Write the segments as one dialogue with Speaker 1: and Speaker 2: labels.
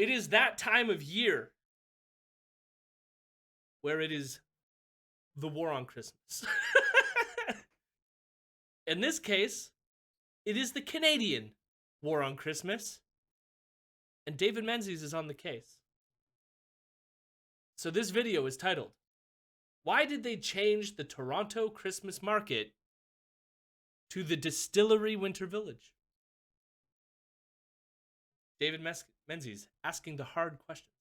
Speaker 1: It is that time of year where it is the war on Christmas. In this case, it is the Canadian war on Christmas, and David Menzies is on the case. So this video is titled, "Why Did They Change the Toronto Christmas Market to the Distillery Winter Village?" David Menzies asking the hard questions.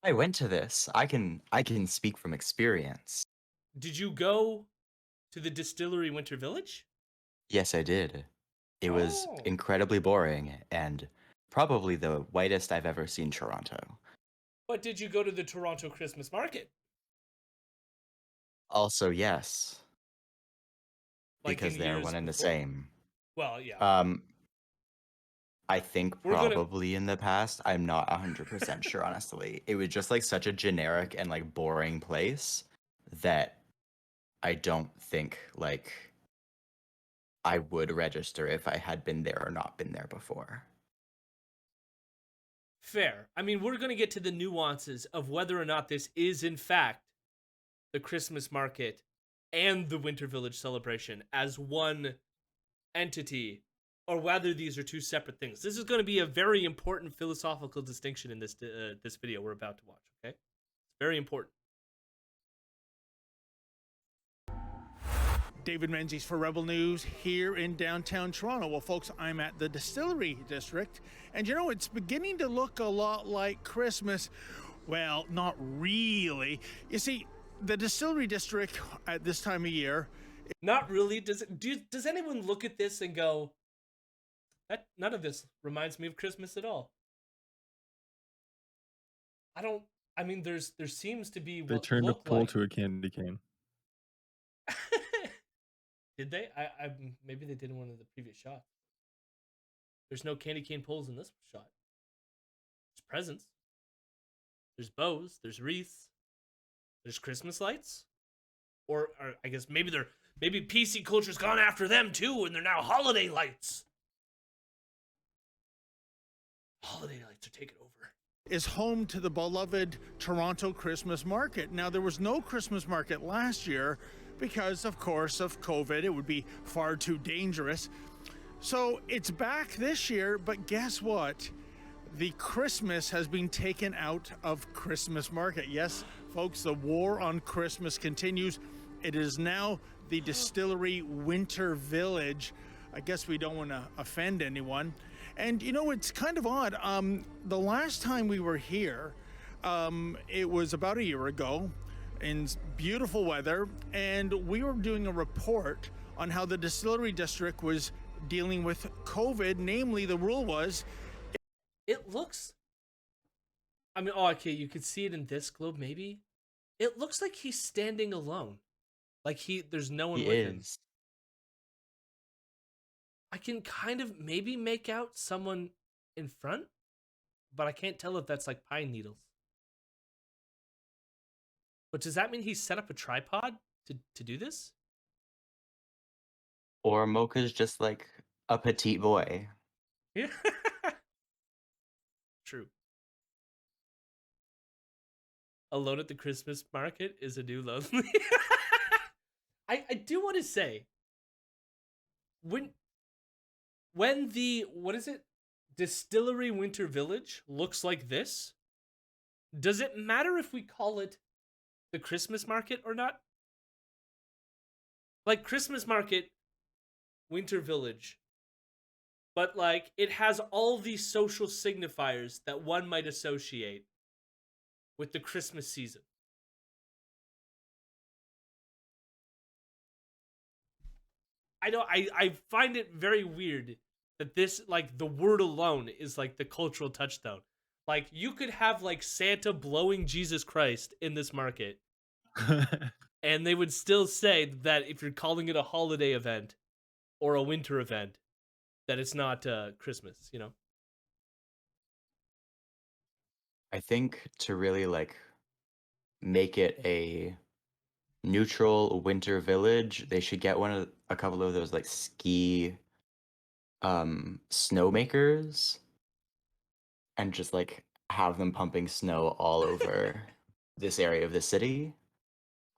Speaker 2: I went to this. I can speak from experience.
Speaker 1: Did you go to the Distillery Winter Village?
Speaker 2: Yes, I did. It was
Speaker 1: Oh.
Speaker 2: incredibly boring and probably the whitest I've ever seen Toronto.
Speaker 1: But did you go to the Toronto Christmas Market?
Speaker 2: Also, yes,
Speaker 1: Like in
Speaker 2: because they're
Speaker 1: years
Speaker 2: one and the
Speaker 1: before?
Speaker 2: same.
Speaker 1: Well, yeah.
Speaker 2: Um, I think
Speaker 1: We're gonna
Speaker 2: probably in the past. I'm not 100% sure, honestly. It was just like such a generic and like boring place that I don't think like I would register if I had been there or not been there before.
Speaker 1: fair. I mean, we're gonna get to the nuances of whether or not this is in fact the Christmas market and the Winter Village celebration as one entity, or whether these are two separate things. This is going to be a very important philosophical distinction in this video we're about to watch. Okay, it's very important.
Speaker 3: David Menzies for Rebel News here in downtown Toronto. Well, folks, I'm at the Distillery District, and you know, it's beginning to look a lot like Christmas. Well, not really. You see, the Distillery District at this time of year.
Speaker 1: Not really. Does anyone look at this and go, that none of this reminds me of Christmas at all? I don't. I mean, there seems to be
Speaker 4: They
Speaker 1: what
Speaker 4: turned a
Speaker 1: look
Speaker 4: pole
Speaker 1: like.
Speaker 4: to a candy cane.
Speaker 1: Did they? I maybe they did in one of the previous shots. There's no candy cane poles in this shot. There's presents. There's bows. There's wreaths. There's Christmas lights. Or I guess maybe PC culture's gone after them too, and they're now holiday lights. Holiday lights are taking over.
Speaker 3: Is home to the beloved Toronto Christmas Market. Now, there was no Christmas market last year because, of course, of COVID. It would be far too dangerous. So it's back this year, but guess what? The Christmas has been taken out of Christmas Market. Yes, folks, the war on Christmas continues. It is now the Distillery Winter Village. I guess we don't want to offend anyone. And you know, it's kind of odd. The last time we were here, it was about a year ago in beautiful weather, and we were doing a report on how the Distillery District was dealing with COVID. Namely, the rule was
Speaker 1: It looks. I mean, oh, okay, you could see it in this globe, maybe. It looks like he's standing alone, like there's no one
Speaker 2: He
Speaker 1: with him.
Speaker 2: is.
Speaker 1: I can kind of maybe make out someone in front, but I can't tell if that's like pine needles. But does that mean he set up a tripod to do this?
Speaker 2: Or Mocha's just like a petite boy.
Speaker 1: Yeah. True. Alone at the Christmas market is a new lonely. I do want to say when the what is it? Distillery Winter Village looks like this, does it matter if we call it the Christmas market or not? Like Christmas market, Winter Village, but like it has all these social signifiers that one might associate with the Christmas season. I know I find it very weird that this, like, the word alone is like the cultural touchstone. Like you could have like Santa blowing Jesus Christ in this market, and they would still say that if you're calling it a holiday event or a winter event, that it's not Christmas, you know?
Speaker 2: I think to really like make it a neutral winter village, they should get a couple of those like ski snowmakers and just like have them pumping snow all over this area of the city.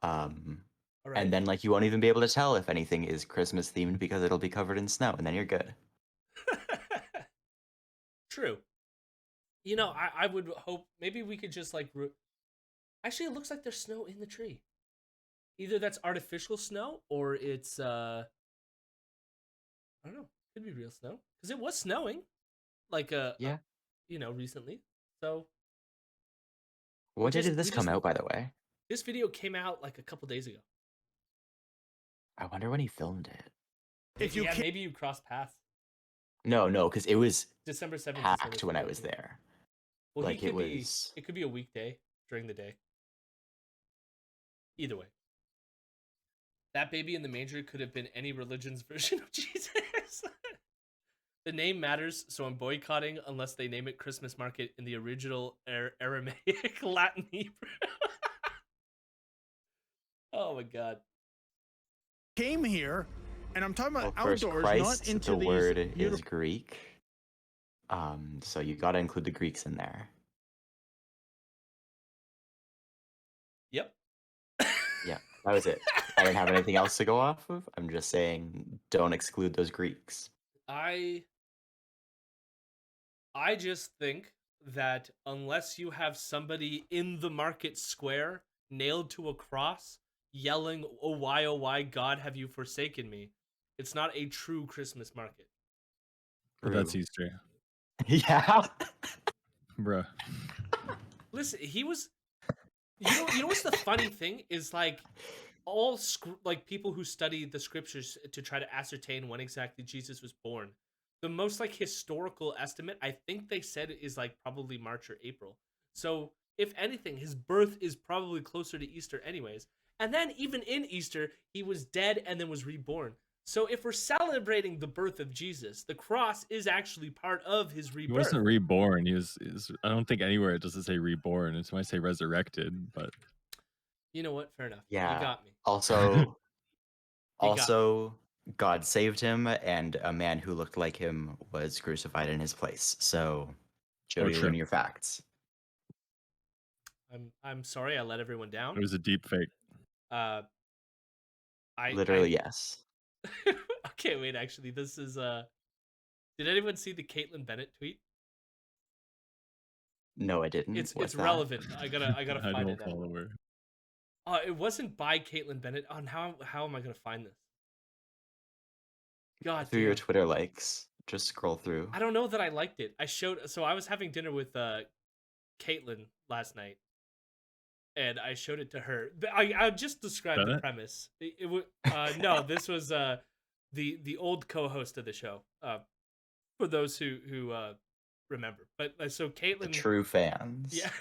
Speaker 2: Um,
Speaker 1: All
Speaker 2: and
Speaker 1: right.
Speaker 2: then like you won't even be able to tell if anything is Christmas themed because it'll be covered in snow, and then you're good.
Speaker 1: True. You know, I would hope maybe we could just like. Actually, it looks like there's snow in the tree. Either that's artificial snow or it's I don't know. Could be real snow because it was snowing like
Speaker 2: Yeah.
Speaker 1: recently. So
Speaker 2: What day did this come out, by the way?
Speaker 1: this video came out like a couple days ago.
Speaker 2: I wonder when he filmed it.
Speaker 3: If you
Speaker 1: Maybe you crossed paths.
Speaker 2: No, because it was
Speaker 1: December 7th.
Speaker 2: packed when I was there.
Speaker 1: Well,
Speaker 2: Like it was.
Speaker 1: It could be a weekday during the day. Either way, that baby in the manger could have been any religion's version of Jesus. The name matters, so I'm boycotting unless they name it Christmas market in the original Aramaic Latin Hebrew. Oh my god.
Speaker 3: came here, and I'm talking about
Speaker 2: Well, first,
Speaker 3: outdoors,
Speaker 2: Christ,
Speaker 3: not into
Speaker 2: the
Speaker 3: these
Speaker 2: word is
Speaker 3: beautiful.
Speaker 2: Greek. So you got to include the Greeks in there.
Speaker 1: Yep.
Speaker 2: Yeah, that was it. I didn't have anything else to go off of. I'm just saying, don't exclude those Greeks.
Speaker 1: I just think that unless you have somebody in the market square nailed to a cross yelling, oh why, God have you forsaken me," it's not a true Christmas market.
Speaker 4: But that's
Speaker 2: True.
Speaker 4: Easter.
Speaker 2: Yeah.
Speaker 4: Bruh.
Speaker 1: Listen, he was you know what's the funny thing is like all like people who study the scriptures to try to ascertain when exactly Jesus was born. The most like historical estimate I think they said is like probably March or April. So if anything, his birth is probably closer to Easter anyways. And then even in Easter, he was dead and then was reborn. So if we're celebrating the birth of Jesus, the cross is actually part of his
Speaker 4: He
Speaker 1: rebirth.
Speaker 4: wasn't reborn. He was I don't think anywhere it doesn't say reborn. It's might say resurrected, but
Speaker 1: You know what? Fair enough.
Speaker 2: Yeah.
Speaker 1: You got me.
Speaker 2: Also,
Speaker 1: You got me.
Speaker 2: also, God saved him, and a man who looked like him was crucified in his place. So, Jody,
Speaker 4: true.
Speaker 2: learn your facts.
Speaker 1: I'm sorry I let everyone down.
Speaker 4: It was a deep fake.
Speaker 1: I
Speaker 2: Literally, yes.
Speaker 1: Okay, wait, actually, this is did anyone see the Caitlyn Bennett tweet?
Speaker 2: No, I didn't.
Speaker 1: It's
Speaker 2: What's that?
Speaker 1: relevant. I gotta
Speaker 4: I
Speaker 1: find
Speaker 4: don't
Speaker 1: it now.
Speaker 4: follow her.
Speaker 1: It wasn't by Caitlyn Bennett. Oh, how am I gonna find this? God
Speaker 2: Through your
Speaker 1: damn.
Speaker 2: Twitter likes. Just scroll through.
Speaker 1: I don't know that I liked it. So I was having dinner with Caitlyn last night, and I showed it to her. I just described the
Speaker 4: Bennett?
Speaker 1: premise. It was no, this was the old co-host of the show. For those who remember. But so
Speaker 2: The
Speaker 1: Caitlyn,
Speaker 2: true fans.
Speaker 1: yeah,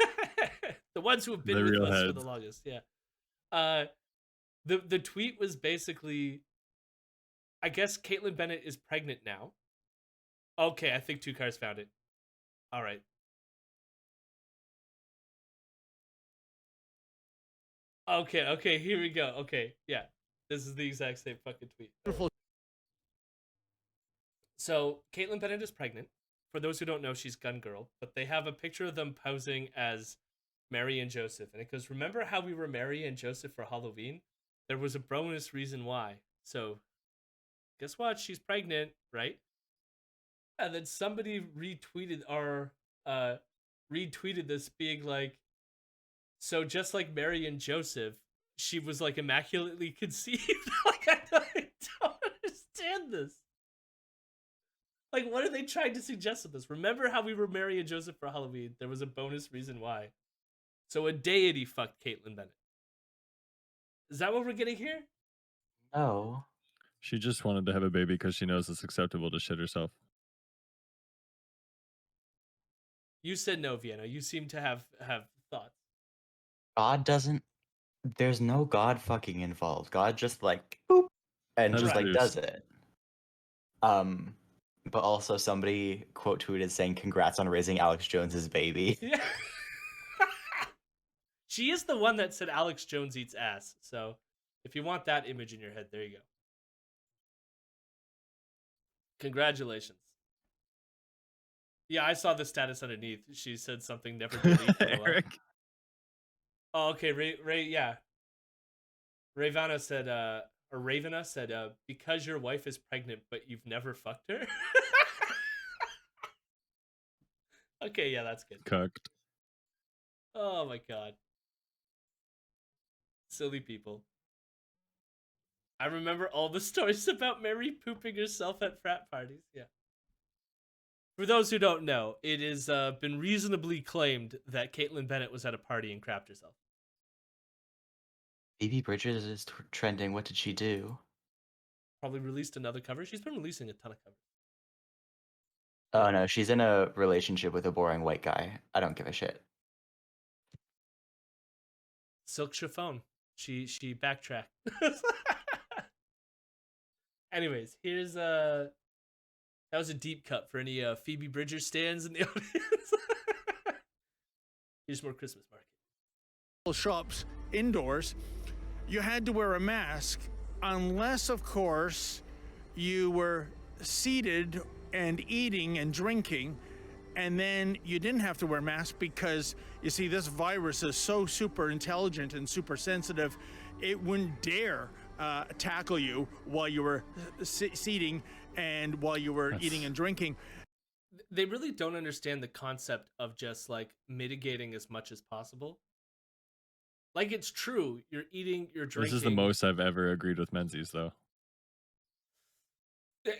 Speaker 1: the ones who have been
Speaker 4: The
Speaker 1: with
Speaker 4: real
Speaker 1: us for
Speaker 4: heads.
Speaker 1: the longest, yeah. The tweet was basically, I guess Caitlyn Bennett is pregnant now. Okay, I think Two Cars found it. All right. Okay, here we go. Okay, yeah, this is the exact same fucking tweet.
Speaker 3: Beautiful.
Speaker 1: So Caitlyn Bennett is pregnant. For those who don't know, she's Gun Girl, but they have a picture of them posing as Mary and Joseph, and it goes, "Remember how we were Mary and Joseph for Halloween? There was a bonus reason why. So, guess what? She's pregnant, right?" And then somebody retweeted this, being like, "So just like Mary and Joseph, she was like immaculately conceived." Like I don't understand this. Like, what are they trying to suggest with this? Remember how we were Mary and Joseph for Halloween? There was a bonus reason why. So a deity fucked Caitlyn Bennett. Is that what we're getting here?
Speaker 2: No.
Speaker 4: She just wanted to have a baby because she knows it's acceptable to shit herself.
Speaker 1: You said no, Vienna. You seem to have thoughts.
Speaker 2: God doesn't. There's no God fucking involved. God just like boop and
Speaker 4: That
Speaker 2: just
Speaker 4: is
Speaker 2: like
Speaker 4: Zeus.
Speaker 2: does it. But also somebody quote tweeted saying, "Congrats on raising Alex Jones's baby."
Speaker 1: Yeah. She is the one that said Alex Jones eats ass. So if you want that image in your head, there you go. Congratulations. Yeah, I saw the status underneath. She said something never delete.
Speaker 4: Eric.
Speaker 1: Oh, okay. Ray, yeah. Ravana said, or Ravana said, because your wife is pregnant, but you've never fucked her. Okay, yeah, that's good.
Speaker 4: Cooked.
Speaker 1: Oh my god. Silly people. I remember all the stories about Mary pooping herself at frat parties. Yeah. For those who don't know, it has been reasonably claimed that Caitlyn Bennett was at a party and crapped herself.
Speaker 2: Phoebe Bridgers is trending. What did she do?
Speaker 1: Probably released another cover. She's been releasing a ton of covers.
Speaker 2: Oh no, she's in a relationship with a boring white guy. I don't give a shit.
Speaker 1: Silk chiffon. She backtracked. Anyways, here's that was a deep cut for any Phoebe Bridgers stands in the audience. Here's more Christmas market.
Speaker 3: Shops indoors, you had to wear a mask unless, of course, you were seated and eating and drinking, and then you didn't have to wear masks because, you see, this virus is so super intelligent and super sensitive, it wouldn't dare tackle you while you were seating and while you were eating and drinking.
Speaker 1: They really don't understand the concept of just like mitigating as much as possible. Like, it's true, you're eating, you're drinking.
Speaker 4: This is the most I've ever agreed with Menzies, though.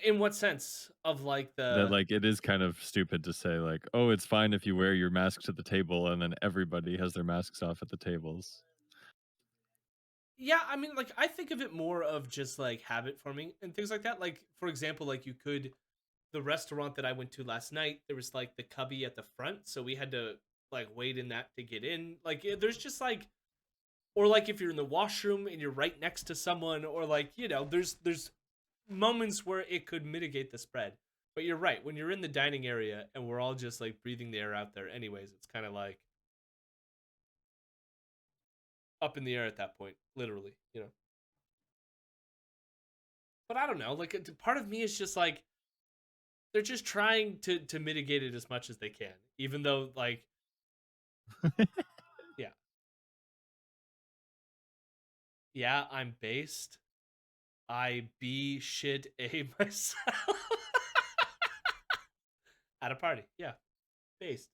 Speaker 1: In what sense? Of like
Speaker 4: That like it is kind of stupid to say like, oh, it's fine if you wear your mask to the table, and then everybody has their masks off at the tables.
Speaker 1: Yeah, I mean, like, I think of it more of just like habit forming and things like that. Like, for example, like you could, the restaurant that I went to last night, there was like the cubby at the front, so we had to like wait in that to get in. Like, there's just like, or like if you're in the washroom and you're right next to someone, or like, you know, there's moments where it could mitigate the spread. But you're right, when you're in the dining area and we're all just like breathing the air out there anyways, it's kind of like up in the air at that point, literally, you know. But I don't know, like part of me is just like they're just trying to mitigate it as much as they can, even though like yeah, I'm based. I be shit a myself at a party. Yeah, based.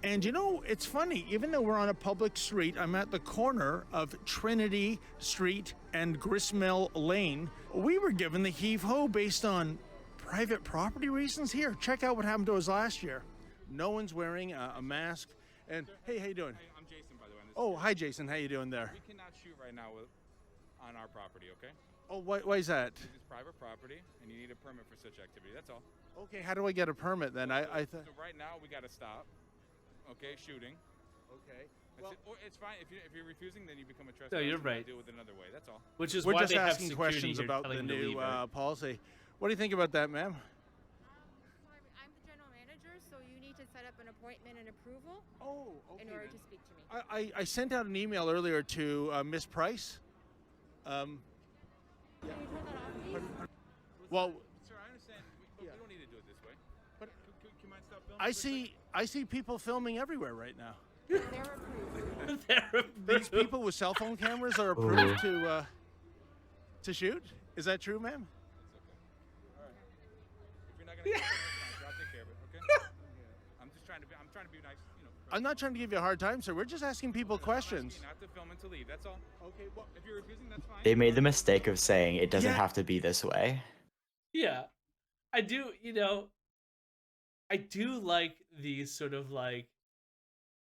Speaker 3: And you know, it's funny, even though we're on a public street, I'm at the corner of Trinity Street and Gristmill Lane. We were given the heave-ho based on private property reasons. Here, check out what happened to us last year. No one's wearing a mask. And hey, how you doing?
Speaker 5: Hey, I'm Jason, by the way.
Speaker 3: Oh, hi, Jason. How you doing there?
Speaker 5: We cannot shoot right now on our property, okay?
Speaker 3: Oh, why is that?
Speaker 5: It's private property, and you need a permit for such activity. That's all.
Speaker 3: Okay, how do I get a permit then? I thought.
Speaker 5: So right now, we got to stop. Okay, shooting.
Speaker 3: Okay.
Speaker 5: That's it. Or it's fine if you're refusing, then you become a trespasser.
Speaker 1: No, you're
Speaker 5: and we'll
Speaker 1: right.
Speaker 5: Deal with it another way. That's all.
Speaker 1: Which is
Speaker 3: We're
Speaker 1: why
Speaker 3: just
Speaker 1: they have
Speaker 3: asking
Speaker 1: security
Speaker 3: questions
Speaker 1: here
Speaker 3: about
Speaker 1: telling
Speaker 3: the
Speaker 1: them to
Speaker 3: new
Speaker 1: leave, right?
Speaker 3: policy. What do you think about that, ma'am?
Speaker 6: I'm the general manager, so you need to set up an appointment and approval
Speaker 3: Oh, okay.
Speaker 6: in order to speak to me.
Speaker 3: I sent out an email earlier to Miss Price.
Speaker 6: Can you turn that off, please?
Speaker 3: Well,
Speaker 5: Sir, I understand. We don't need to do it this way.
Speaker 3: But
Speaker 5: Can you mind stop filming?
Speaker 3: I see people filming everywhere right now.
Speaker 6: They're approved.
Speaker 3: These people with cell phone cameras are approved to shoot. Is that true, ma'am?
Speaker 5: It's okay. All right. If you're not gonna, I'll take care of it. Okay. I'm trying to be nice. You know.
Speaker 3: I'm not trying to give you a hard time, sir. We're just asking people questions.
Speaker 5: Not to film and to leave. That's all.
Speaker 3: Okay. Well,
Speaker 5: If you're refusing, that's fine.
Speaker 2: They made the mistake of saying it doesn't
Speaker 3: Yeah.
Speaker 2: have to be this way.
Speaker 1: Yeah, I do. You know, I do like these sort of like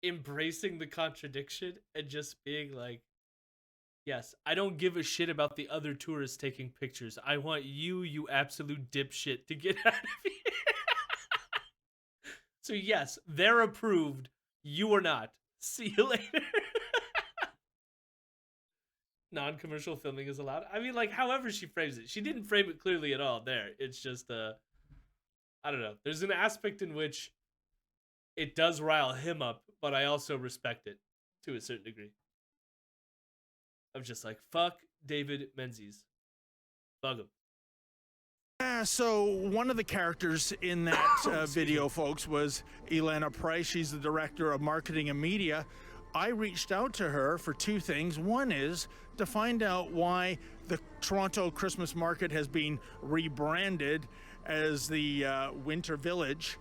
Speaker 1: embracing the contradiction and just being like, yes, I don't give a shit about the other tourists taking pictures. I want you absolute dipshit, to get out of here. So yes, they're approved. You are not. See you later. Non-commercial filming is allowed. I mean, like, however she frames it. She didn't frame it clearly at all there. It's just, I don't know. There's an aspect in which it does rile him up, but I also respect it to a certain degree. I'm just like, fuck David Menzies. Bug him.
Speaker 3: Yeah, so one of the characters in that video, folks, was Elena Price. She's the director of marketing and media. I reached out to her for two things. One is to find out why the Toronto Christmas Market has been rebranded as the Winter Village.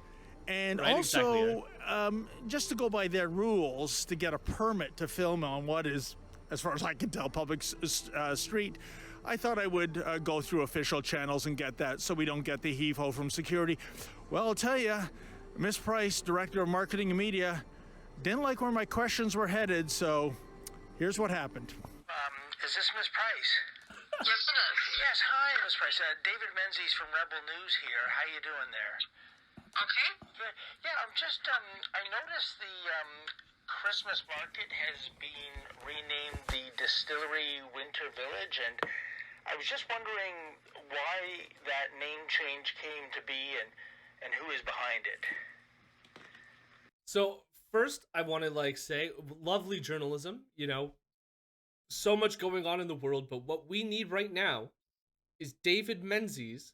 Speaker 3: And
Speaker 1: Right,
Speaker 3: also,
Speaker 1: exactly,
Speaker 3: just to go by their rules, to get a permit to film on what is, as far as I can tell, public street, I thought I would go through official channels and get that so we don't get the heave-ho from security. Well, I'll tell you, Miss Price, Director of Marketing and Media, didn't like where my questions were headed, so here's what happened.
Speaker 7: Is this Miss Price? Yes, it is. Yes, hi, Miss Price. David Menzies from Rebel News here. How you doing there? Okay. Good. Yeah, I'm just, I noticed the Christmas market has been renamed the Distillery Winter Village, and I was just wondering why that name change came to be and who is behind it.
Speaker 1: So first, I want to say, lovely journalism. So much going on in the world, but what we need right now is David Menzies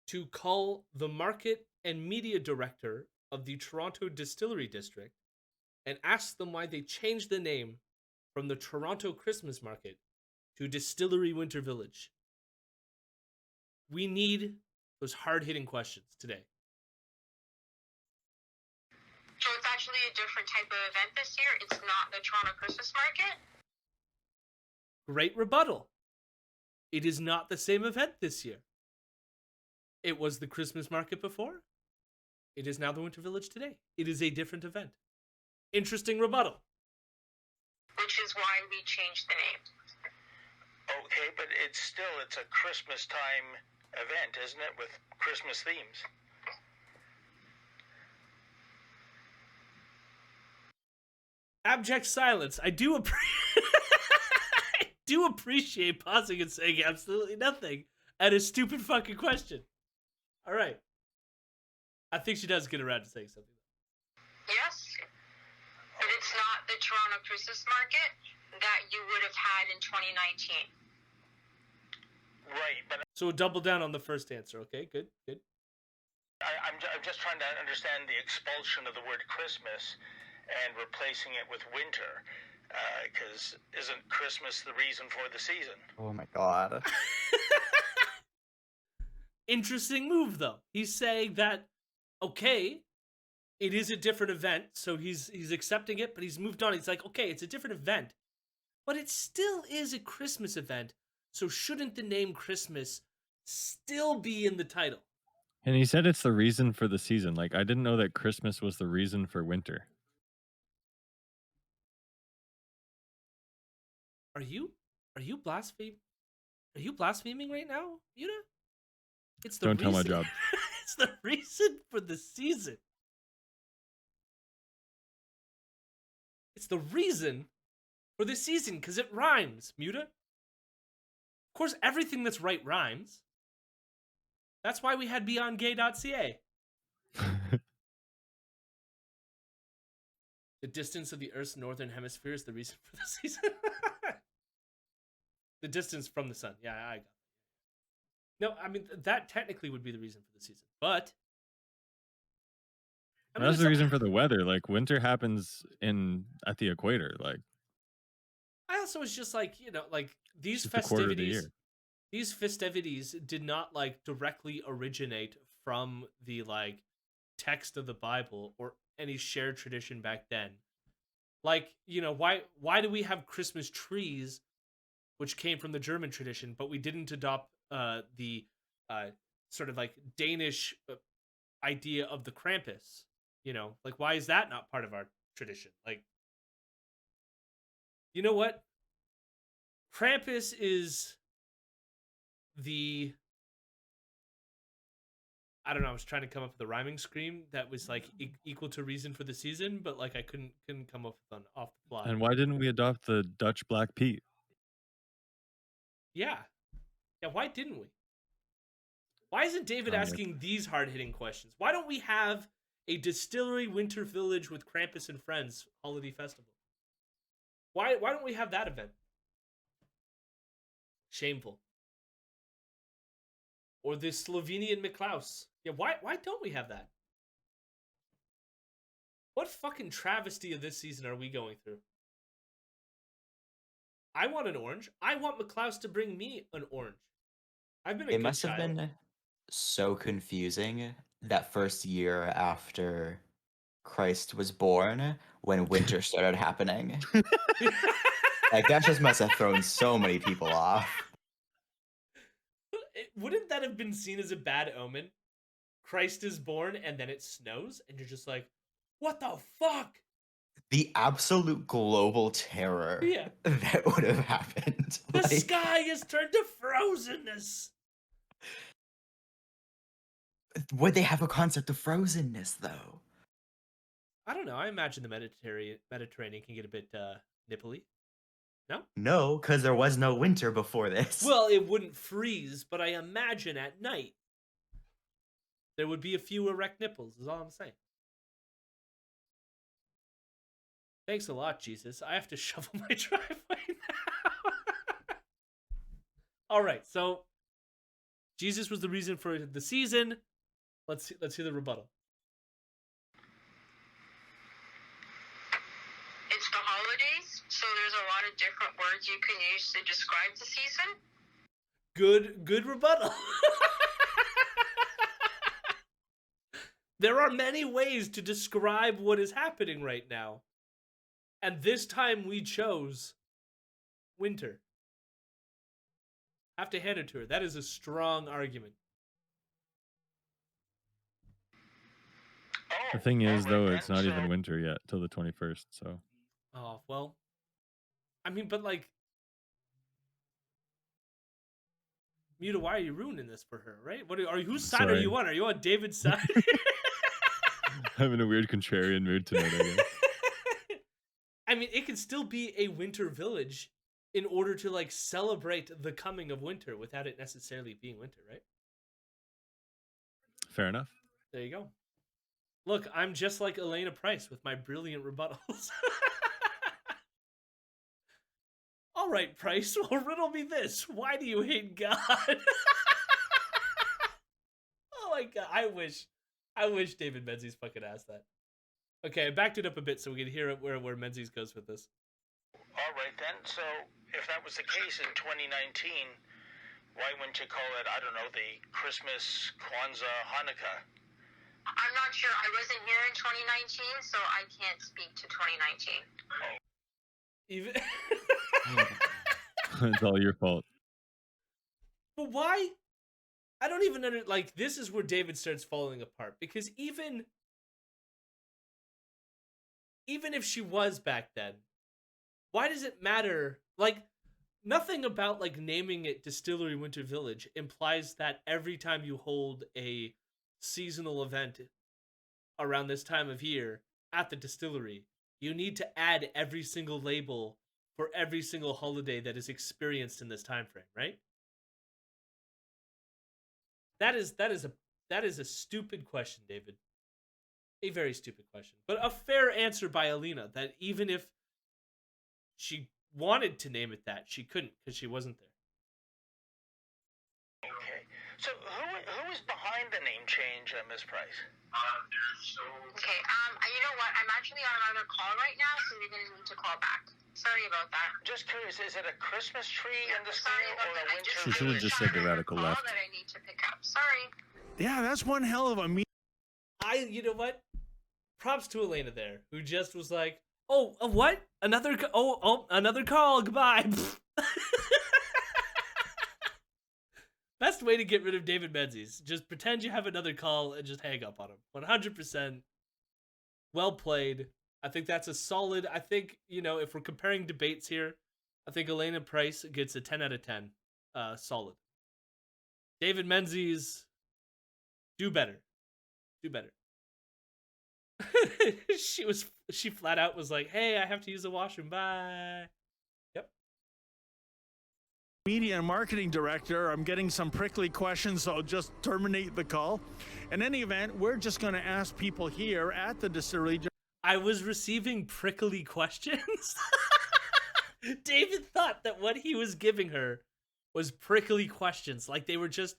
Speaker 1: to call the market and media director of the Toronto Distillery District and ask them why they changed the name from the Toronto Christmas Market to Distillery Winter Village. We need those hard-hitting questions today.
Speaker 8: So it's actually a different type of event this year? It's not the Toronto Christmas Market?
Speaker 1: Great rebuttal. It is not the same event this year. It was the Christmas market before. It is now the Winter Village today. It is a different event. Interesting rebuttal.
Speaker 8: Which is why we changed the name.
Speaker 7: Okay, but it's a Christmas time event, isn't it, with Christmas themes?
Speaker 1: Abject silence. I do appreciate pausing and saying absolutely nothing at a stupid fucking question. All right. I think she does get around to saying something.
Speaker 8: Yes, but it's not the Toronto Christmas Market that you would have had in 2019.
Speaker 7: Right, but
Speaker 1: So double down on the first answer. Okay, good.
Speaker 7: I'm just trying to understand the expulsion of the word Christmas and replacing it with winter, because isn't Christmas the reason for the season?
Speaker 2: Oh my god.
Speaker 1: Interesting move, though. He's saying that, okay, it is a different event, so he's accepting it, but he's moved on. He's like, okay, it's a different event, but it still is a Christmas event, so shouldn't the name Christmas still be in the title?
Speaker 4: And he said it's the reason for the season. Like, I didn't know that Christmas was the reason for winter.
Speaker 1: Are you blaspheming? Are you blaspheming right now, Muta? It's the
Speaker 4: Don't tell my
Speaker 1: reason-
Speaker 4: job.
Speaker 1: It's the reason for the season. It's the reason for the season because it rhymes, Muta. Of course, everything that's right rhymes. That's why we had beyondgay.ca. The distance of the Earth's northern hemisphere is the reason for the season. The distance from the sun. Yeah, I got it. No, I mean, that technically would be the reason for the season. But
Speaker 4: That's the reason for the weather. Like, winter happens at the equator. Like,
Speaker 1: I also was just like, these
Speaker 4: just a quarter of the
Speaker 1: festivities.
Speaker 4: year.
Speaker 1: These festivities did not directly originate from the text of the Bible or any shared tradition back then. Why do we have Christmas trees, which came from the German tradition, but we didn't adopt the sort of Danish idea of the Krampus? Why is that not part of our tradition? You know what? Krampus is I don't know, I was trying to come up with a rhyming scheme that was equal to reason for the season, but I couldn't come up with one off the fly.
Speaker 4: And why didn't we adopt the Dutch Black Pete?
Speaker 1: Yeah, why didn't we? Why isn't David asking these hard-hitting questions? Why don't we have a Distillery Winter Village with Krampus and Friends holiday festival? Why don't we have that event? Shameful. Or the Slovenian McClaus. Yeah, why don't we have that? What fucking travesty of this season are we going through? I want an orange. I want McClaus to bring me an orange. I've been a
Speaker 2: It
Speaker 1: good
Speaker 2: must have
Speaker 1: child.
Speaker 2: been so confusing that first year after Christ was born when winter started happening. Like, that just must have thrown so many people off.
Speaker 1: Wouldn't that have been seen as a bad omen? Christ is born and then it snows and you're just like, what the fuck?
Speaker 2: The absolute global terror
Speaker 1: Yeah.
Speaker 2: that would have happened.
Speaker 1: The
Speaker 2: Like,
Speaker 1: sky has turned to frozenness.
Speaker 2: would they have a concept of frozenness, though?
Speaker 1: I don't know. I imagine the Mediterranean can get a bit nipply. No?
Speaker 2: No, because there was no winter before this.
Speaker 1: Well, it wouldn't freeze, but I imagine at night there would be a few erect nipples, is all I'm saying. Thanks a lot, Jesus. I have to shovel my driveway now. All right, so Jesus was the reason for the season. Let's hear the rebuttal.
Speaker 8: It's the holidays, so there's a lot of different words you can use to describe the season.
Speaker 1: Good rebuttal. There are many ways to describe what is happening right now. And this time we chose winter. Have to hand it to her. That is a strong argument.
Speaker 4: The thing is, though, it's not even winter yet till the 21st. So.
Speaker 1: Oh, well. I mean, but like, Muta, why are you ruining this for her, right? Whose side are you on? Are you on David's side?
Speaker 4: I'm in a weird contrarian mood tonight, I guess.
Speaker 1: I mean, it could still be a winter village in order to like celebrate the coming of winter without it necessarily being winter, right?
Speaker 4: Fair enough.
Speaker 1: There you go. Look, I'm just like Elena Price with my brilliant rebuttals. All right, Price, well, riddle me this. Why do you hate God? Oh my God, I wish David Menzies fucking asked that. Okay, I backed it up a bit so we can hear where Menzies goes with this.
Speaker 7: All right then. So if that was the case in 2019, why wouldn't you call it, I don't know, the Christmas, Kwanzaa, Hanukkah?
Speaker 8: I'm not sure. I wasn't here in 2019, so I can't speak to 2019.
Speaker 1: Even
Speaker 4: It's all your fault.
Speaker 1: But why? I don't even like, this is where David starts falling apart, because even if she was back then, why does it matter? Like, nothing about like naming it Distillery Winter Village implies that every time you hold a seasonal event around this time of year at the distillery, you need to add every single label for every single holiday that is experienced in this time frame, right? That is a stupid question, David. A very stupid question. But a fair answer by Alina, that even if she wanted to name it that, she couldn't because she wasn't there.
Speaker 7: Okay. So who is behind the name change, Miss Price?
Speaker 8: Okay, you know what? I'm actually on another call right now, so you're going to need to call back. Sorry about that.
Speaker 7: Just curious, is it a Christmas tree in the school
Speaker 8: Sorry about
Speaker 7: or a
Speaker 8: that. I
Speaker 7: winter
Speaker 8: just
Speaker 4: She should have
Speaker 7: village?
Speaker 4: just said the radical
Speaker 8: call
Speaker 4: left.
Speaker 8: that I need to pick up. Sorry.
Speaker 3: Yeah, that's one hell of a
Speaker 1: You know what? Props to Elena there, who just was like, "Oh, what? Another call. Goodbye." Best way to get rid of David Menzies: just pretend you have another call and just hang up on him. 100%. Well played. I think that's a solid. I think, you know, if we're comparing debates here, I think Elena Price gets a 10 out of 10. Solid. David Menzies, do better. Do better. She flat out was like, "Hey, I have to use the washroom. Bye." Yep.
Speaker 3: media and marketing director. I'm getting some prickly questions, so I'll just terminate the call. In any event, we're just going to ask people here at the distillery.
Speaker 1: I was receiving prickly questions. David thought that what he was giving her was prickly questions. Like they were just,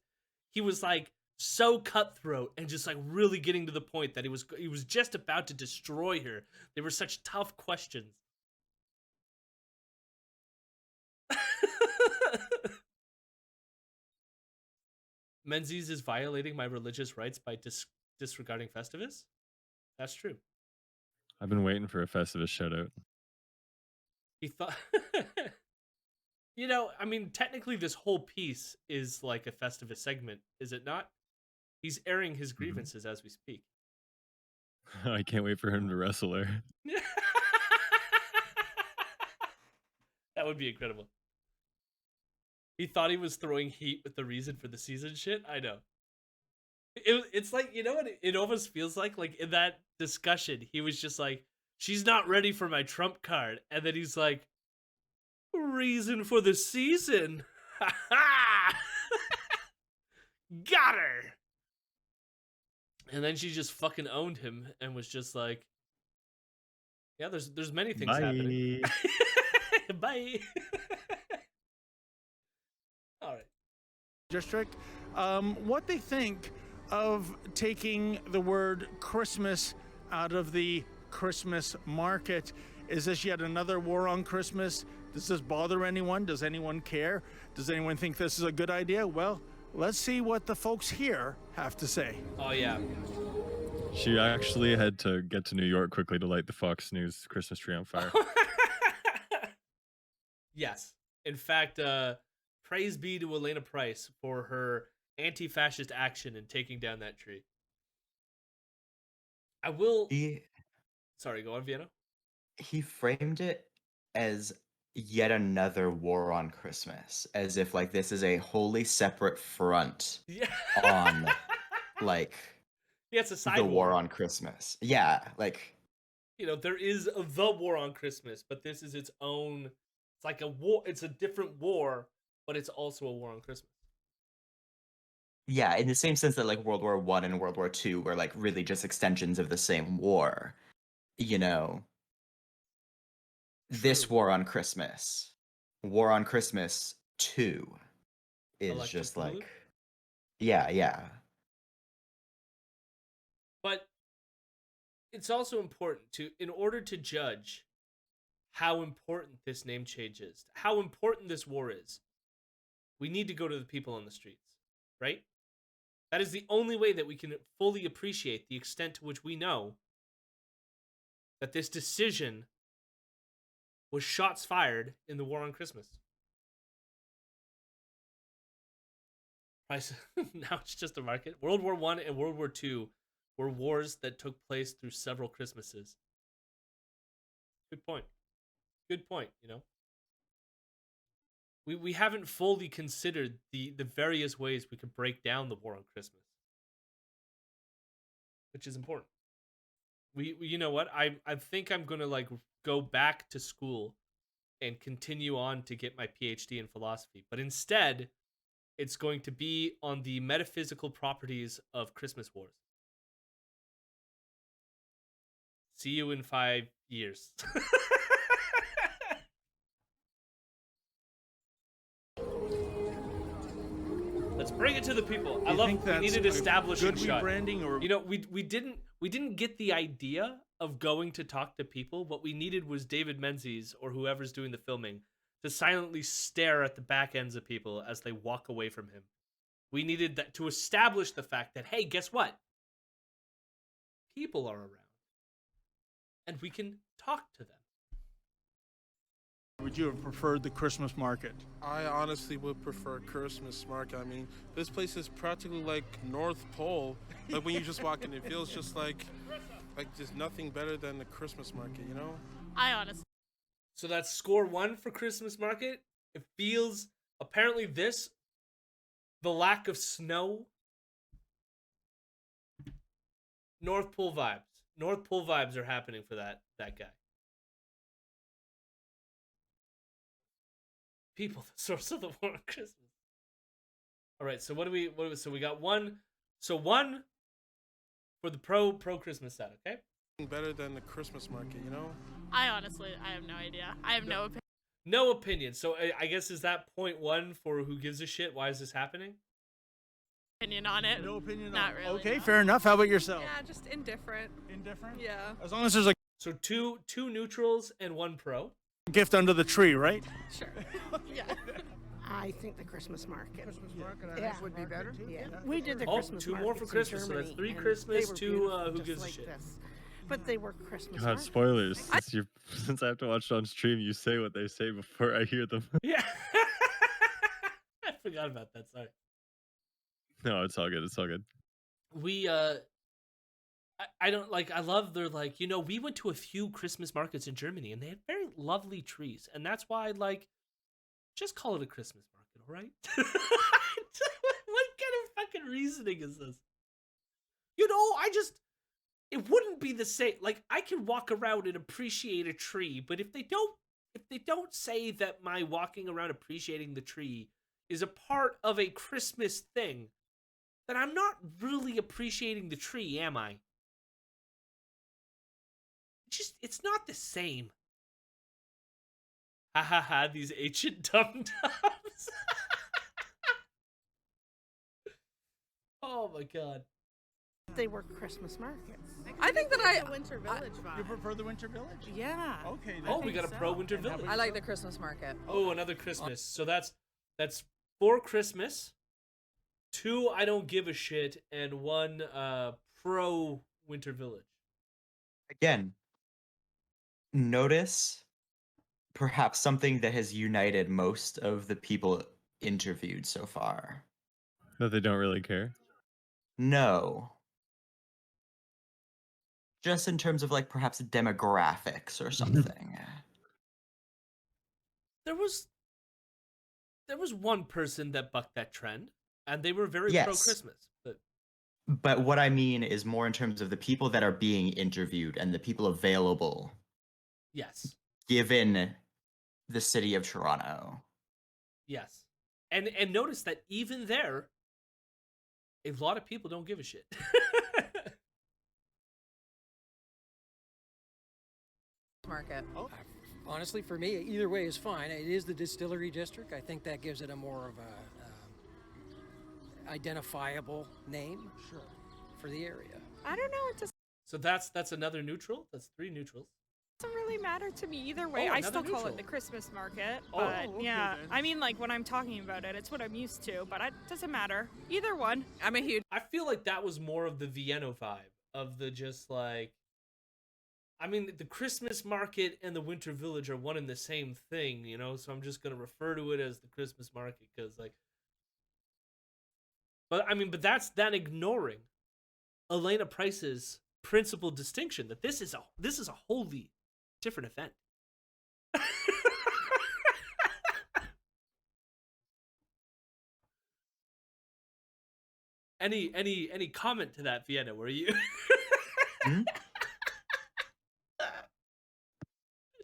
Speaker 1: he was like so cutthroat and just like really getting to the point that he was just about to destroy her. They were such tough questions. Menzies is violating my religious rights by disregarding Festivus? That's true.
Speaker 4: I've been waiting for a Festivus shout out.
Speaker 1: He thought... You know, I mean, technically this whole piece is like a Festivus segment, is it not? He's airing his grievances as we speak.
Speaker 4: I can't wait for him to wrestle her.
Speaker 1: That would be incredible. He thought he was throwing heat with the reason for the season shit. I know. It's like, you know what it almost feels like? Like in that discussion, he was just like, she's not ready for my trump card. And then he's like, reason for the season. Ha ha! Got her! And then she just fucking owned him and was just like, yeah, there's many things happening. Bye. All right.
Speaker 3: District, what they think of taking the word Christmas out of the Christmas market. Is this yet another war on Christmas? Does this bother anyone? Does anyone care? Does anyone think this is a good idea? Well, let's see what the folks here have to say.
Speaker 1: Oh, yeah.
Speaker 4: She actually had to get to New York quickly to light the Fox News Christmas tree on fire.
Speaker 1: Yes. In fact, praise be to Elena Price for her anti-fascist action in taking down that tree. I will... Sorry, go on, Vienna.
Speaker 2: He framed it as yet another war on Christmas, as if like this is a wholly separate front on like
Speaker 1: it's a side
Speaker 2: the war on Christmas. Yeah, like,
Speaker 1: you know, there is the war on Christmas, but this is its own. It's like a war. It's a different war, but it's also a war on Christmas.
Speaker 2: Yeah, in the same sense that like World War I and World War II were like really just extensions of the same war. You know, this war on Christmas, War on Christmas 2 is
Speaker 1: Electric
Speaker 2: just
Speaker 1: Boogaloo?
Speaker 2: like, yeah.
Speaker 1: But it's also important to, in order to judge how important this name change is, how important this war is, we need to go to the people on the streets, right? That is the only way that we can fully appreciate the extent to which we know that this decision was shots fired in the war on Christmas. Price, now it's just a market. World War I and World War II were wars that took place through several Christmases. Good point. Good point, you know? We haven't fully considered the various ways we could break down the war on Christmas. Which is important. We you know what? I think I'm gonna like go back to school and continue on to get my PhD in philosophy. But instead, it's going to be on the metaphysical properties of Christmas wars. See you in 5 years. Let's bring it to the people. I love we needed establishing shot.
Speaker 3: Rebranding, or
Speaker 1: you know, we didn't get the idea of going to talk to people. What we needed was David Menzies or whoever's doing the filming to silently stare at the back ends of people as they walk away from him. We needed that to establish the fact that, hey, guess what? People are around. And we can talk to them.
Speaker 3: would you have preferred the Christmas market?
Speaker 9: I honestly would prefer Christmas market. I mean, this place is practically like North Pole. Like when you just walk in, it feels just like there's nothing better than the Christmas market, you know?
Speaker 10: I honestly.
Speaker 1: So that's score 1 for Christmas market. It feels, apparently this, the lack of snow, North Pole vibes. North Pole vibes are happening for that guy. People, the source of the war on Christmas. All right, so what do we so we got 1. So 1 for the pro Christmas set, okay?
Speaker 9: Better than the Christmas market, you know?
Speaker 10: I have no idea. I have no opinion.
Speaker 1: No opinion. So I guess is that point 1 for who gives a shit? Why is this happening?
Speaker 10: opinion on it.
Speaker 3: No opinion
Speaker 10: Not
Speaker 3: on it.
Speaker 10: really,
Speaker 3: Okay,
Speaker 10: no.
Speaker 3: fair enough. How about yourself?
Speaker 6: Yeah, just indifferent.
Speaker 3: Indifferent?
Speaker 6: Yeah.
Speaker 3: As long as there's a
Speaker 1: So two neutrals and one pro.
Speaker 3: gift under the tree, right?
Speaker 6: Sure. Yeah.
Speaker 11: I think the Christmas market.
Speaker 3: Christmas market,
Speaker 11: Yeah.
Speaker 3: would be better.
Speaker 11: Yeah, we did the
Speaker 1: Oh,
Speaker 11: Christmas
Speaker 1: two more
Speaker 11: markets
Speaker 1: for
Speaker 11: in
Speaker 1: Christmas, so that's
Speaker 11: Germany,
Speaker 1: 3
Speaker 11: and
Speaker 1: Christmas,
Speaker 11: they were
Speaker 1: 2,
Speaker 11: beautiful,
Speaker 1: who
Speaker 11: just
Speaker 1: gives a
Speaker 11: like
Speaker 1: shit.
Speaker 11: this. But they were Christmas
Speaker 4: God,
Speaker 11: markets.
Speaker 4: spoilers. Since I have to watch it on stream, you say what they say before I hear them.
Speaker 1: Yeah. I forgot about that. Sorry.
Speaker 4: No, it's all good. It's all good.
Speaker 1: We I don't like, I love their, like, you know, we went to a few Christmas markets in Germany and they had very lovely trees, and that's why, like, just call it a Christmas market, all right? What kind of fucking reasoning is this? You know, it wouldn't be the same. Like, I can walk around and appreciate a tree, but if they don't say that my walking around appreciating the tree is a part of a Christmas thing, then I'm not really appreciating the tree, am I? It's not the same. Ha ha ha, these ancient dum-dums. Oh my god.
Speaker 11: They were Christmas markets.
Speaker 6: I think that
Speaker 10: The Winter Village vibe.
Speaker 3: You prefer the Winter Village?
Speaker 11: Yeah.
Speaker 3: Okay.
Speaker 1: Oh, we got a pro Winter Village.
Speaker 6: I like the Christmas market.
Speaker 1: Oh, another Christmas. So that's 4 Christmas, 2 I don't give a shit, and 1 pro Winter Village.
Speaker 2: Again, notice perhaps something that has united most of the people interviewed so far.
Speaker 4: That they don't really care.
Speaker 2: No. Just in terms of, like, perhaps demographics or something.
Speaker 1: There was one person that bucked that trend, and they were very
Speaker 2: Yes.
Speaker 1: pro Christmas. But
Speaker 2: But what I mean is more in terms of the people that are being interviewed and the people available
Speaker 1: yes,
Speaker 2: given the city of Toronto.
Speaker 1: yes, and notice that even there, a lot of people don't give a shit.
Speaker 6: Market.
Speaker 12: Honestly, for me, either way is fine. It is the distillery district. I think that gives it a more of a identifiable name for the area.
Speaker 10: I don't know. It doesn't
Speaker 1: So that's another neutral. That's 3 neutrals.
Speaker 10: really matter to me either way.
Speaker 1: Oh,
Speaker 10: I
Speaker 1: another
Speaker 10: still call
Speaker 1: neutral.
Speaker 10: it the Christmas market.
Speaker 1: Oh,
Speaker 10: But
Speaker 3: okay
Speaker 10: yeah,
Speaker 3: then.
Speaker 10: I mean, like when I'm talking about it, it's what I'm used to. But it doesn't matter. Either one.
Speaker 6: I'm a huge.
Speaker 1: I feel like that was more of the Vienna vibe of the just like. I mean, the Christmas market and the Winter Village are one and the same thing, you know. So I'm just gonna refer to it as the Christmas market because, like. But I mean, but that's that ignoring Elena Price's principal distinction that this is a wholly different event. Any comment to that, Vienna? Were you?
Speaker 2: Hmm?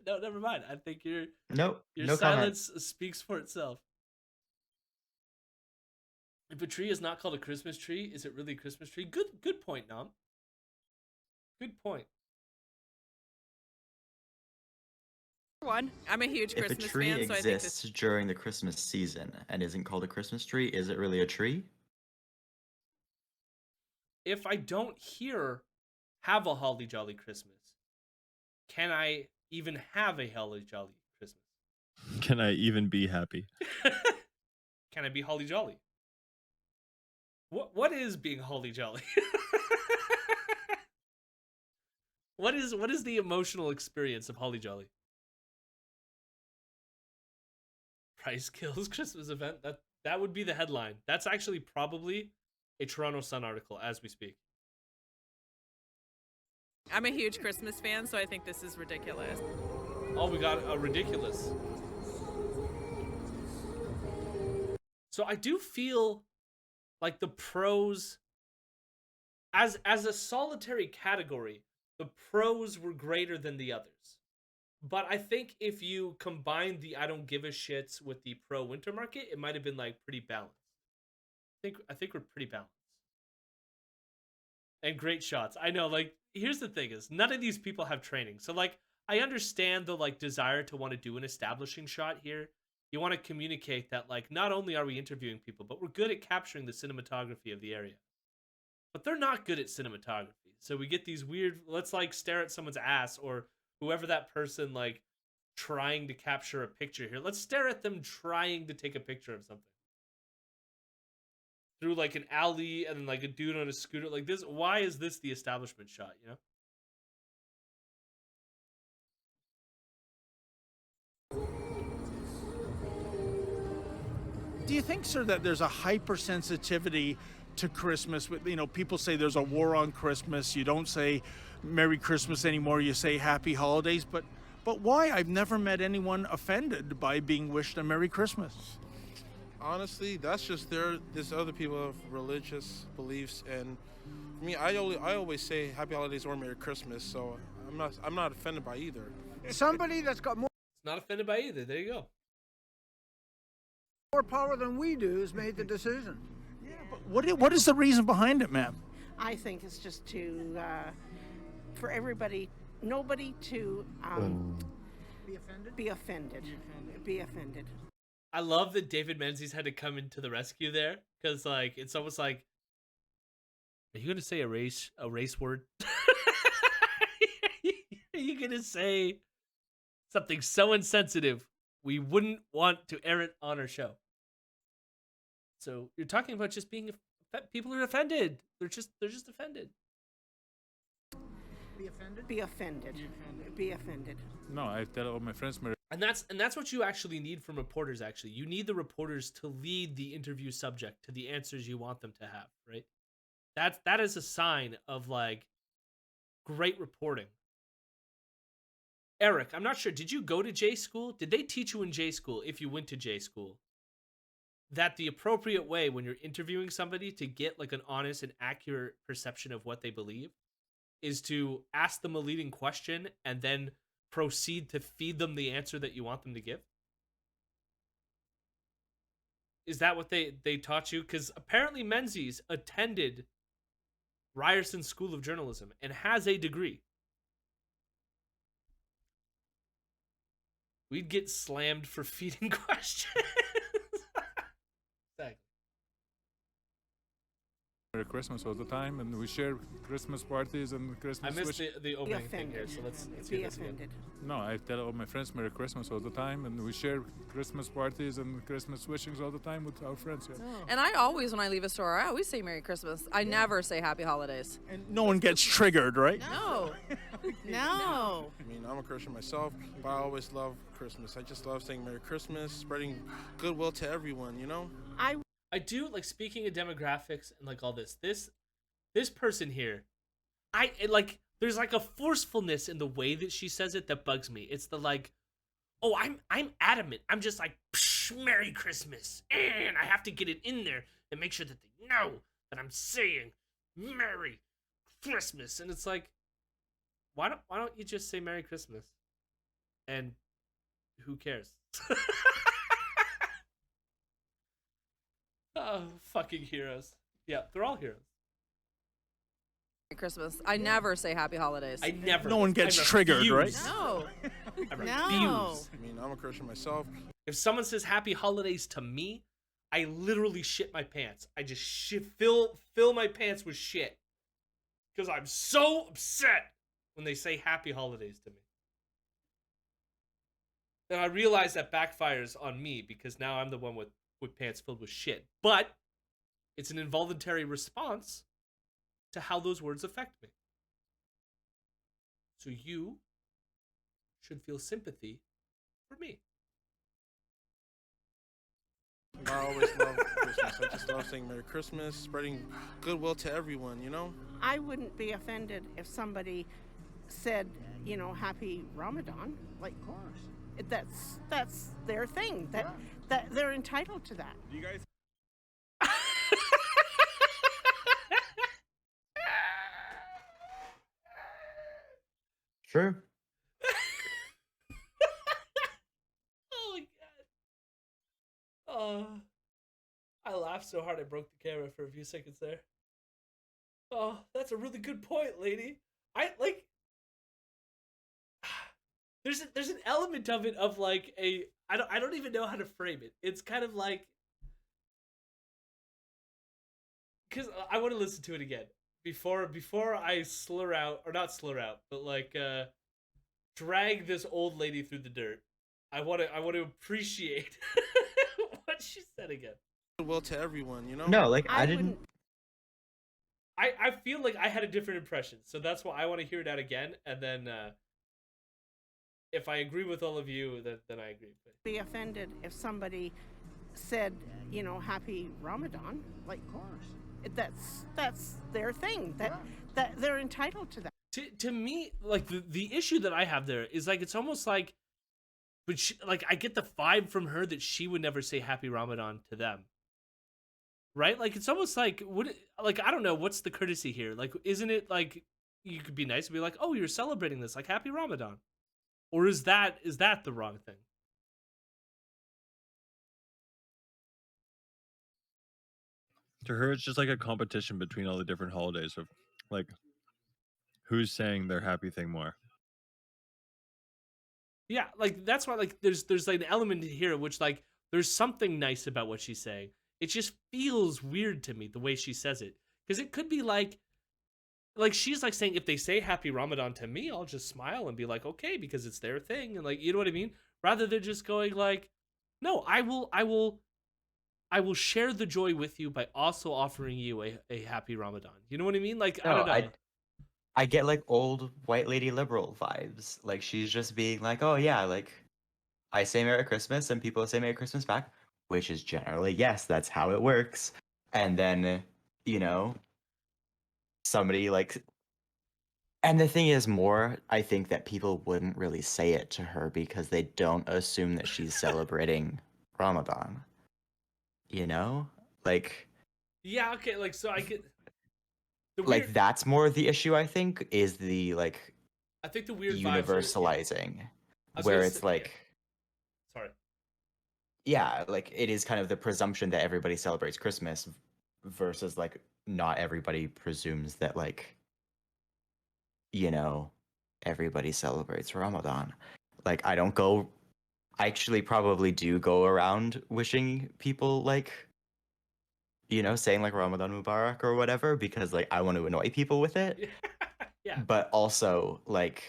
Speaker 1: No, never mind. I think your
Speaker 2: Nope. No comment.
Speaker 1: silence speaks for itself. If a tree is not called a Christmas tree, is it really a Christmas tree? Good point, Nom. Good point.
Speaker 6: One. I'm a huge
Speaker 2: If a
Speaker 6: Christmas
Speaker 2: tree
Speaker 6: fan, so I think this.
Speaker 2: exists during the Christmas season and isn't called a Christmas tree, is it really a tree?
Speaker 1: If I don't hear have a holly jolly Christmas, can I even have a holly jolly Christmas?
Speaker 4: Can I even be happy?
Speaker 1: Can I be holly jolly? What is being holly jolly? What is the emotional experience of holly jolly? Price kills Christmas event. That would be the headline. That's actually probably a Toronto Sun article as we speak.
Speaker 6: I'm a huge Christmas fan, so I think this is ridiculous.
Speaker 1: Oh, we got a ridiculous. So I do feel like the pros, as a solitary category, the pros were greater than the others. But I think if you combine the I don't give a shits with the pro winter market, it might have been like pretty balanced. I think we're pretty balanced. And great shots. I know, like, here's the thing is, none of these people have training. So, like, I understand the, like, desire to want to do an establishing shot here. You want to communicate that, like, not only are we interviewing people, but we're good at capturing the cinematography of the area. But they're not good at cinematography. So we get these weird, let's like stare at someone's ass or whoever that person like trying to capture a picture here. Let's stare at them trying to take a picture of something. Through like an alley and then like a dude on a scooter. Like this, why is this the establishment shot, you know?
Speaker 3: Do you think, sir, that there's a hypersensitivity to Christmas? You know, people say there's a war on Christmas. You don't say Merry Christmas anymore. You say Happy Holidays. But why? I've never met anyone offended by being wished a Merry Christmas.
Speaker 9: Honestly, that's just there's other people have religious beliefs, and for me, I always say Happy Holidays or Merry Christmas, so I'm not offended by either.
Speaker 13: Somebody that's got more
Speaker 1: It's not offended by either. There you go.
Speaker 13: power than we do has made the decision.
Speaker 3: Yeah, but what is the reason behind it, ma'am?
Speaker 11: I think it's just to, for everybody, nobody to
Speaker 13: Be offended?
Speaker 11: be offended. Be offended.
Speaker 1: I love that David Menzies had to come into the rescue there because, like, it's almost like, are you gonna say a race word? Are you gonna say something so insensitive we wouldn't want to air it on our show? So you're talking about just being people are offended. They're just offended.
Speaker 13: Be offended?
Speaker 11: Be offended. Be offended.
Speaker 5: No, I tell all my friends,
Speaker 1: And that's what you actually need from reporters. Actually, you need the reporters to lead the interview subject to the answers you want them to have. Right? That is a sign of like great reporting. Eric, I'm not sure. Did you go to J school? Did they teach you in J school, if you went to J school, that the appropriate way when you're interviewing somebody to get like an honest and accurate perception of what they believe is to ask them a leading question and then proceed to feed them the answer that you want them to give? Is that what they taught you? Because apparently Menzies attended Ryerson School of Journalism and has a degree. We'd get slammed for feeding questions. Exactly.
Speaker 5: Merry Christmas all the time, and we share Christmas parties and
Speaker 1: I
Speaker 5: Christmas
Speaker 1: missed
Speaker 5: wish.
Speaker 1: the opening thing here, so let's
Speaker 11: Be
Speaker 1: hear this again.
Speaker 11: offended.
Speaker 5: No, I tell all my friends Merry Christmas all the time, and we share Christmas parties and Christmas wishings all the time with our friends. Yeah.
Speaker 14: And I always, when I leave a store, I always say Merry Christmas. I never say Happy Holidays.
Speaker 3: And no one gets triggered, right?
Speaker 14: No. No.
Speaker 9: I mean, I'm a Christian myself, but I always love Christmas. I just love saying Merry Christmas, spreading goodwill to everyone, you know?
Speaker 1: I do, like, speaking of demographics and like all this person here, there's like a forcefulness in the way that she says it that bugs me. It's the like, oh, I'm adamant. I'm just like, Merry Christmas, and I have to get it in there and make sure that they know that I'm saying Merry Christmas. And it's like, why don't you just say Merry Christmas? And who cares? Oh, fucking heroes. Yeah, they're all heroes.
Speaker 14: Merry Christmas. I never say Happy Holidays.
Speaker 1: I never.
Speaker 3: No one gets
Speaker 1: I
Speaker 3: triggered, right?
Speaker 1: refuse.
Speaker 14: No.
Speaker 1: I refuse.
Speaker 14: No.
Speaker 9: I mean, I'm a Christian myself.
Speaker 1: If someone says Happy Holidays to me, I literally shit my pants. I just fill my pants with shit. Because I'm so upset when they say Happy Holidays to me. And I realize that backfires on me because now I'm the one with pants filled with shit. But it's an involuntary response to how those words affect me. So you should feel sympathy for me.
Speaker 9: I always love Christmas. I just love saying Merry Christmas, spreading goodwill to everyone, you know?
Speaker 11: I wouldn't be offended if somebody said, you know, Happy Ramadan. Like, of course. That's their thing. That they're entitled to that.
Speaker 5: Do you guys?
Speaker 2: True.
Speaker 1: Oh my god. Oh, I laughed so hard I broke the camera for a few seconds there. Oh, that's a really good point, lady. I like. There's an element of it of like I don't even know how to frame it. It's kind of like, because I want to listen to it again before I slur out, or not slur out, but like drag this old lady through the dirt. I want to appreciate what she said again.
Speaker 9: Well, to everyone, you know.
Speaker 2: No, like I didn't.
Speaker 1: I feel like I had a different impression, so that's why I want to hear it out again, and then if I agree with all of you, then I agree.
Speaker 11: Be offended if somebody said, Happy Ramadan. Like, of course, that's their thing. That they're entitled to that.
Speaker 1: To me, like the issue that I have there is like it's almost like, but like I get the vibe from her that she would never say Happy Ramadan to them. Right? Like it's almost like I don't know, what's the courtesy here? Like isn't it like you could be nice and be like, "Oh, you're celebrating this, like Happy Ramadan." Or is that the wrong thing?
Speaker 4: To her, it's just like a competition between all the different holidays of like who's saying their happy thing more.
Speaker 1: Yeah, like that's why like there's like an element here which like there's something nice about what she's saying. It just feels weird to me the way she says it, because it could be like she's like saying if they say Happy Ramadan to me, I'll just smile and be like okay because it's their thing, and like you know what I mean, rather than just going like, no, I will share the joy with you by also offering you a Happy Ramadan. You know what I mean? Like I don't know.
Speaker 2: I get like old white lady liberal vibes. Like she's just being like, oh yeah, like I say Merry Christmas and people say Merry Christmas back, which is generally yes, that's how it works. And then, somebody like, and the thing is more, I think that people wouldn't really say it to her because they don't assume that she's celebrating Ramadan. Like
Speaker 1: Yeah, okay, like so I get the
Speaker 2: like
Speaker 1: weird,
Speaker 2: that's more the issue, I think, is the like
Speaker 1: I think the weird vibes are,
Speaker 2: universalizing,
Speaker 1: I was
Speaker 2: where
Speaker 1: gonna
Speaker 2: it's
Speaker 1: say-
Speaker 2: like
Speaker 1: sorry.
Speaker 2: yeah, like it is kind of the presumption that everybody celebrates Christmas versus like not everybody presumes that like everybody celebrates Ramadan. Like I actually probably do go around wishing people like saying like Ramadan Mubarak or whatever because like I want to annoy people with it.
Speaker 1: Yeah.
Speaker 2: But also like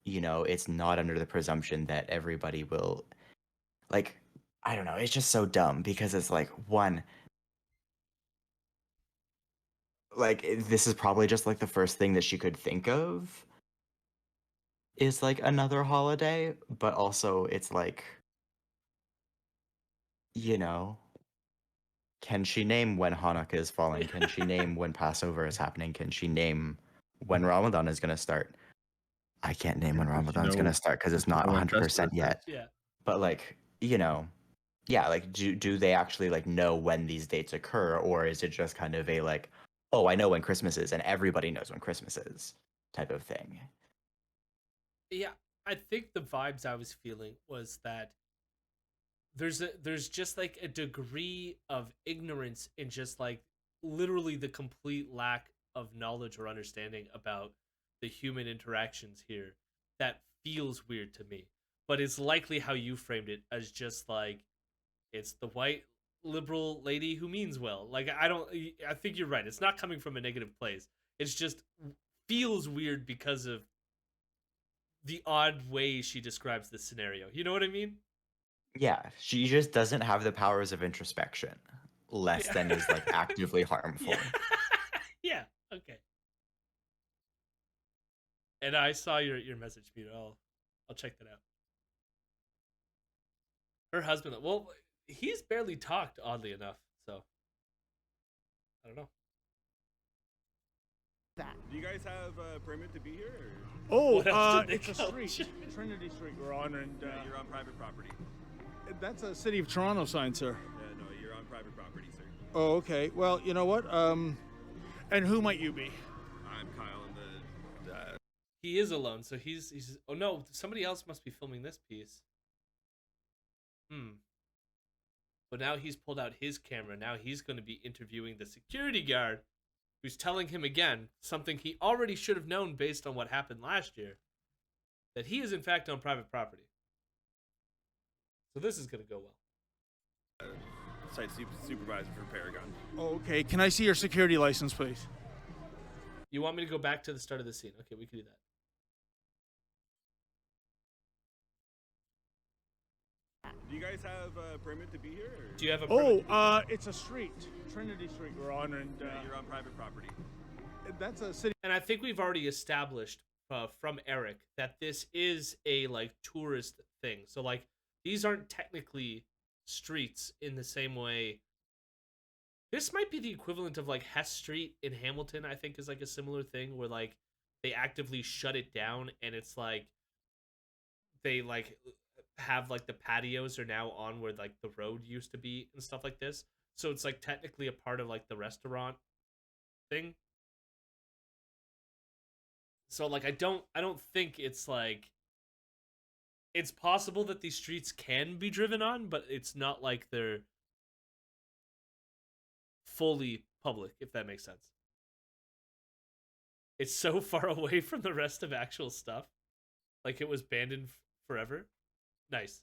Speaker 2: it's not under the presumption that everybody will like I don't know, it's just so dumb because it's like one like this is probably just like the first thing that she could think of is like another holiday, but also it's like you know can she name when Hanukkah is falling? Can she name when Passover is happening? Can she name when Ramadan is going to start? I can't name when Ramadan is going to start because it's not 100% yet.
Speaker 1: Yeah.
Speaker 2: But like, yeah, like do they actually like know when these dates occur, or is it just kind of a like, oh, I know when Christmas is and everybody knows when Christmas is type of thing?
Speaker 1: Yeah, I think the vibes I was feeling was that there's just like a degree of ignorance in just like literally the complete lack of knowledge or understanding about the human interactions here that feels weird to me. But it's likely how you framed it as just like it's the white liberal lady who means well. Like I think you're right. It's not coming from a negative place. It's just feels weird because of the odd way she describes this scenario. You know what I mean?
Speaker 2: Yeah, she just doesn't have the powers of introspection, less than is like actively harmful.
Speaker 1: Yeah. Okay. And I saw your message, Peter. I'll check that out. Her husband, well, he's barely talked, oddly enough. So I don't know.
Speaker 5: Do you guys have a permit to be here?
Speaker 3: Oh,
Speaker 1: What else did they
Speaker 3: it's a
Speaker 1: call
Speaker 3: street,
Speaker 1: you?
Speaker 3: Trinity Street we're on, and
Speaker 5: You're on private property.
Speaker 3: that's a City of Toronto sign, sir.
Speaker 5: No, you're on private property, sir.
Speaker 3: Oh, okay. Well, you know what? And who might you be?
Speaker 5: I'm Kyle in the.
Speaker 1: He is alone, so he's. Oh no, somebody else must be filming this piece. But now he's pulled out his camera. Now he's going to be interviewing the security guard, who's telling him again something he already should have known based on what happened last year, that he is in fact on private property. So this is gonna go well.
Speaker 15: Site supervisor for Paragon.
Speaker 3: Okay, can I see your security license, please?
Speaker 1: You want me to go back to the start of the scene? Okay, we can do that.
Speaker 15: Do you guys have a permit to be here? Or?
Speaker 1: Do you have a
Speaker 3: Oh, it's a street, Trinity Street we're on, and
Speaker 15: you're on private property.
Speaker 3: that's a city.
Speaker 1: And I think we've already established from Eric that this is a like tourist thing. So like these aren't technically streets in the same way. This might be the equivalent of like Hess Street in Hamilton, I think is like a similar thing where like they actively shut it down and it's like they like have like the patios are now on where like the road used to be and stuff like this. So it's like technically a part of like the restaurant thing. So like I don't think it's like it's possible that these streets can be driven on, but it's not like they're fully public, if that makes sense. It's so far away from the rest of actual stuff. Like it was abandoned forever. Nice.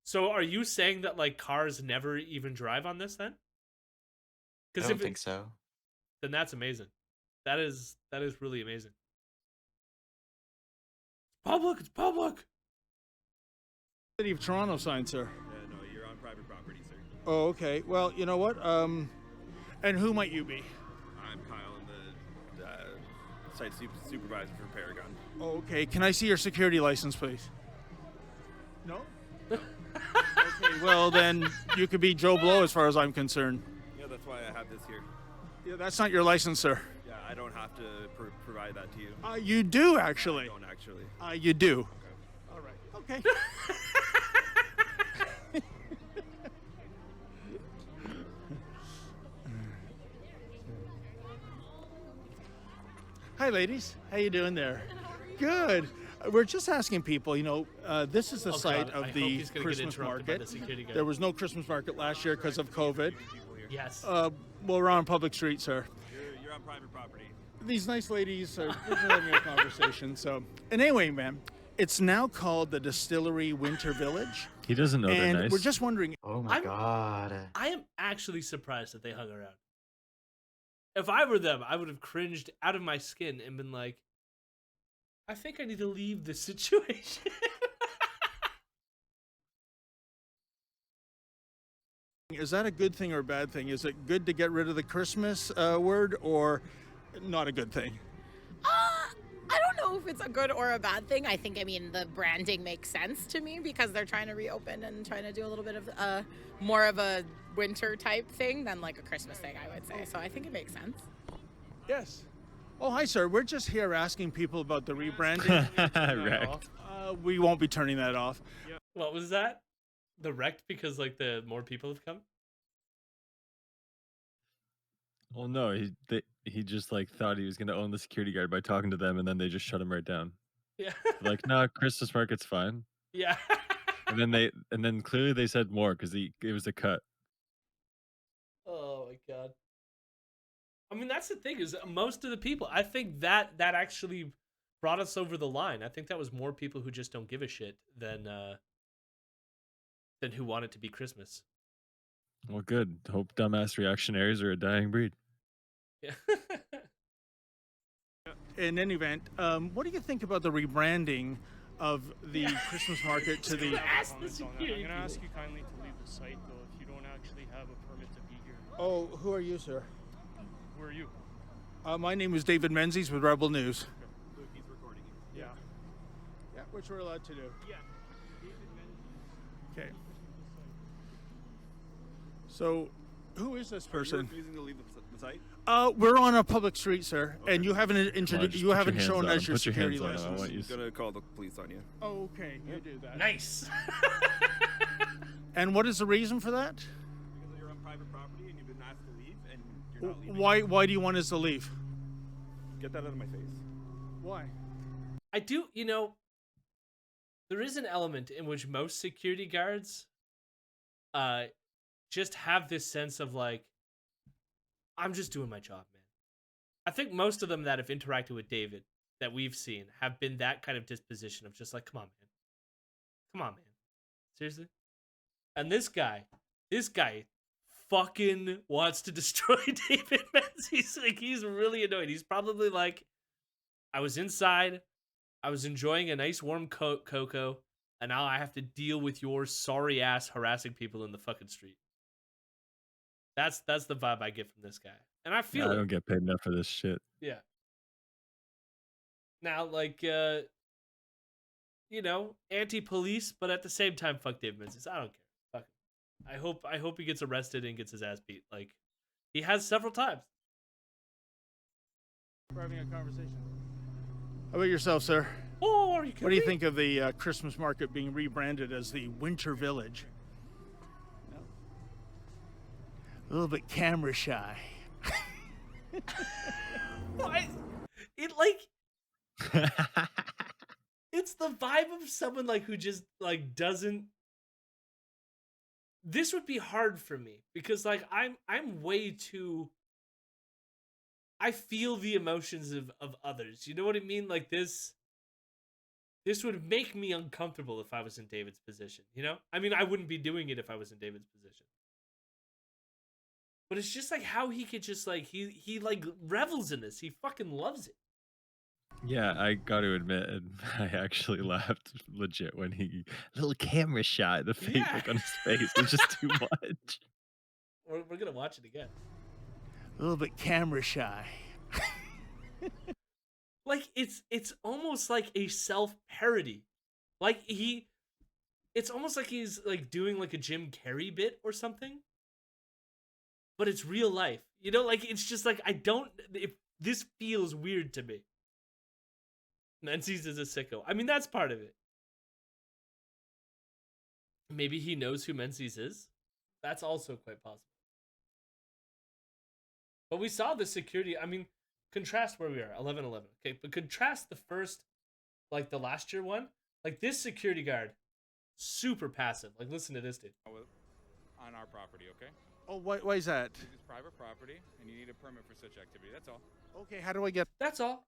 Speaker 1: So are you saying that like cars never even drive on this then?
Speaker 2: I don't think so.
Speaker 1: Then that's amazing. That is really amazing. Public, it's public.
Speaker 3: City of Toronto sign, sir.
Speaker 15: Yeah, no, you're on private property, sir.
Speaker 3: Oh, okay. Well, you know what? And who might you be?
Speaker 15: I'm Kyle, I'm the site supervisor for Paragon.
Speaker 3: Oh, okay. Can I see your security license, please? No? Okay, well then you could be Joe Blow as far as I'm concerned.
Speaker 15: Yeah, that's why I have this here.
Speaker 3: Yeah, that's not your license, sir.
Speaker 15: Yeah, I don't have to provide that to you.
Speaker 3: You do actually.
Speaker 15: I don't actually.
Speaker 3: You do. All right. Okay. Hi, ladies. How you doing there? Good. We're just asking people, you know, this is the site
Speaker 1: God, I
Speaker 3: of
Speaker 1: hope
Speaker 3: the
Speaker 1: he's gonna get
Speaker 3: Christmas
Speaker 1: interrupted by
Speaker 3: market.
Speaker 1: the security guard.
Speaker 3: There was no Christmas market last year because of COVID.
Speaker 1: Yes.
Speaker 3: Well, we're on public street, sir.
Speaker 15: You're on private property.
Speaker 3: These nice ladies are having a conversation. So, and anyway, man, it's now called the Distillery Winter Village.
Speaker 4: He doesn't know they're
Speaker 3: And
Speaker 4: nice.
Speaker 3: we're just wondering.
Speaker 2: Oh my god.
Speaker 1: I am actually surprised that they hung around. If I were them, I would have cringed out of my skin and been like, I think I need to leave this situation.
Speaker 3: Is that a good thing or a bad thing? Is it good to get rid of the Christmas word or not a good thing?
Speaker 16: I don't know if it's a good or a bad thing. I think, the branding makes sense to me because they're trying to reopen and trying to do a little bit of more of a winter type thing than like a Christmas thing, I would say. So I think it makes sense.
Speaker 3: Yes. Oh, hi, sir. We're just here asking people about the rebranding.
Speaker 4: Wrecked.
Speaker 3: We won't be turning that off.
Speaker 1: What was that? The wrecked because like the more people have come?
Speaker 4: Well, no, he just like thought he was gonna own the security guard by talking to them, and then they just shut him right down.
Speaker 1: Yeah.
Speaker 4: Like, nah, Christmas market's fine.
Speaker 1: Yeah.
Speaker 4: And then clearly they said more because it was a cut.
Speaker 1: Oh my god. I mean, that's the thing is most of the people, I think that actually brought us over the line. I think that was more people who just don't give a shit than who want it to be Christmas.
Speaker 4: Well, good. Hope dumbass reactionaries are a dying breed.
Speaker 1: Yeah.
Speaker 3: In any event, what do you think about the rebranding of the Christmas market to the...
Speaker 17: I'm going to ask you kindly to leave the site, though, if you don't actually have a permit to be here.
Speaker 3: Oh, who are you, sir?
Speaker 17: Who are you?
Speaker 3: My name is David Menzies with Rebel News.
Speaker 15: Luke, he's recording you.
Speaker 3: Yeah. Yeah, which we're allowed to do.
Speaker 17: Yeah.
Speaker 3: Okay. So, who is this
Speaker 15: Are you
Speaker 3: person?
Speaker 15: refusing to leave the site?
Speaker 3: We're on a public street, sir, and you haven't
Speaker 4: Just
Speaker 3: you
Speaker 4: put
Speaker 3: haven't
Speaker 4: your hands
Speaker 3: shown
Speaker 4: on
Speaker 3: us
Speaker 4: him.
Speaker 3: your
Speaker 4: Put your
Speaker 3: security
Speaker 4: hands on him. I
Speaker 3: license.
Speaker 4: want you
Speaker 15: I'm gonna call the police on you.
Speaker 3: Oh, okay, you do that.
Speaker 1: Nice.
Speaker 3: And what is the reason for that?
Speaker 15: Because you're on private property and you've been asked to leave, and you're not leaving.
Speaker 3: Why do you want us to leave?
Speaker 15: Get that out of my face.
Speaker 3: Why?
Speaker 1: I do, there is an element in which most security guards just have this sense of like, I'm just doing my job, man. I think most of them that have interacted with David that we've seen have been that kind of disposition of just like, come on, man. Come on, man. Seriously? And this guy fucking wants to destroy David Menzies. Like, he's really annoyed. He's probably like, I was inside, I was enjoying a nice warm cocoa, and now I have to deal with your sorry ass harassing people in the fucking street. That's the vibe I get from this guy. And I feel
Speaker 4: I
Speaker 1: it.
Speaker 4: don't get paid enough for this shit.
Speaker 1: Yeah. Now, like, anti-police, but at the same time, fuck David Menzies. I don't care. Fuck him. I hope he gets arrested and gets his ass beat. Like, he has several times.
Speaker 3: We're having a conversation. How about yourself, sir?
Speaker 1: Oh, are you
Speaker 3: What do you think of the Christmas market being rebranded as the Winter Village? A little bit camera shy.
Speaker 1: What? It's the vibe of someone like who just like doesn't. This would be hard for me because like I'm way too. I feel the emotions of others. You know what I mean? Like this would make me uncomfortable if I was in David's position, you know? I mean, I wouldn't be doing it if I was in David's position. But it's just like how he could just like he like revels in this. He fucking loves it.
Speaker 4: Yeah, I got to admit, I actually laughed legit when he little camera shot, the fake look on his face was just too much.
Speaker 1: We're gonna watch it again.
Speaker 3: A little bit camera shy.
Speaker 1: Like it's almost like a self-parody. Like it's almost like he's like doing like a Jim Carrey bit or something. But it's real life. You know, like it's just like this feels weird to me. Menzies is a sicko. I mean, that's part of it. Maybe he knows who Menzies is. That's also quite possible. But we saw the security. I mean, contrast where we are, 11-11. Okay, but contrast the first, like the last year one. Like this security guard, super passive. Like listen to this dude.
Speaker 5: On our property, okay?
Speaker 3: Oh, why is that?
Speaker 5: It's private property, and you need a permit for such activity. That's all.
Speaker 3: Okay, how do I get...
Speaker 1: That's all.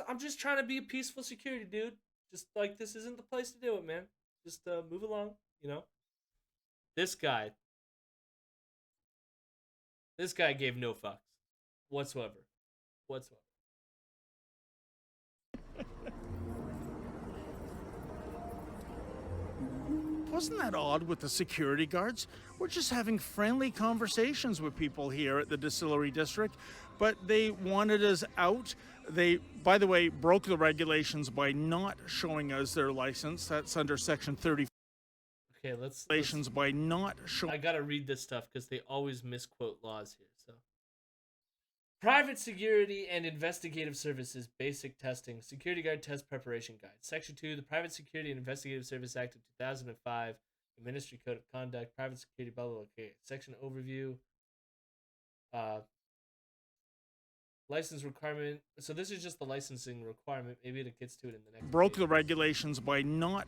Speaker 1: I'm just trying to be a peaceful security dude. Just like this isn't the place to do it, man. Just move along, you know. This guy gave no fucks whatsoever.
Speaker 3: Wasn't that odd with the security guards? We're just having friendly conversations with people here at the Distillery District, but they wanted us out. They, by the way, broke the regulations by not showing us their license. That's under Section 30.
Speaker 1: Okay, let's
Speaker 3: by not showing.
Speaker 1: I gotta read this stuff because they always misquote laws here. So, private security and investigative services basic testing security guard test preparation guide. Section 2, the Private Security and Investigative Service Act of 2005, the Ministry Code of Conduct, Private Security, blah blah blah. Okay, section overview. License requirement. So this is just the licensing requirement. Maybe it gets to it in the next.
Speaker 3: Broke the regulations by not.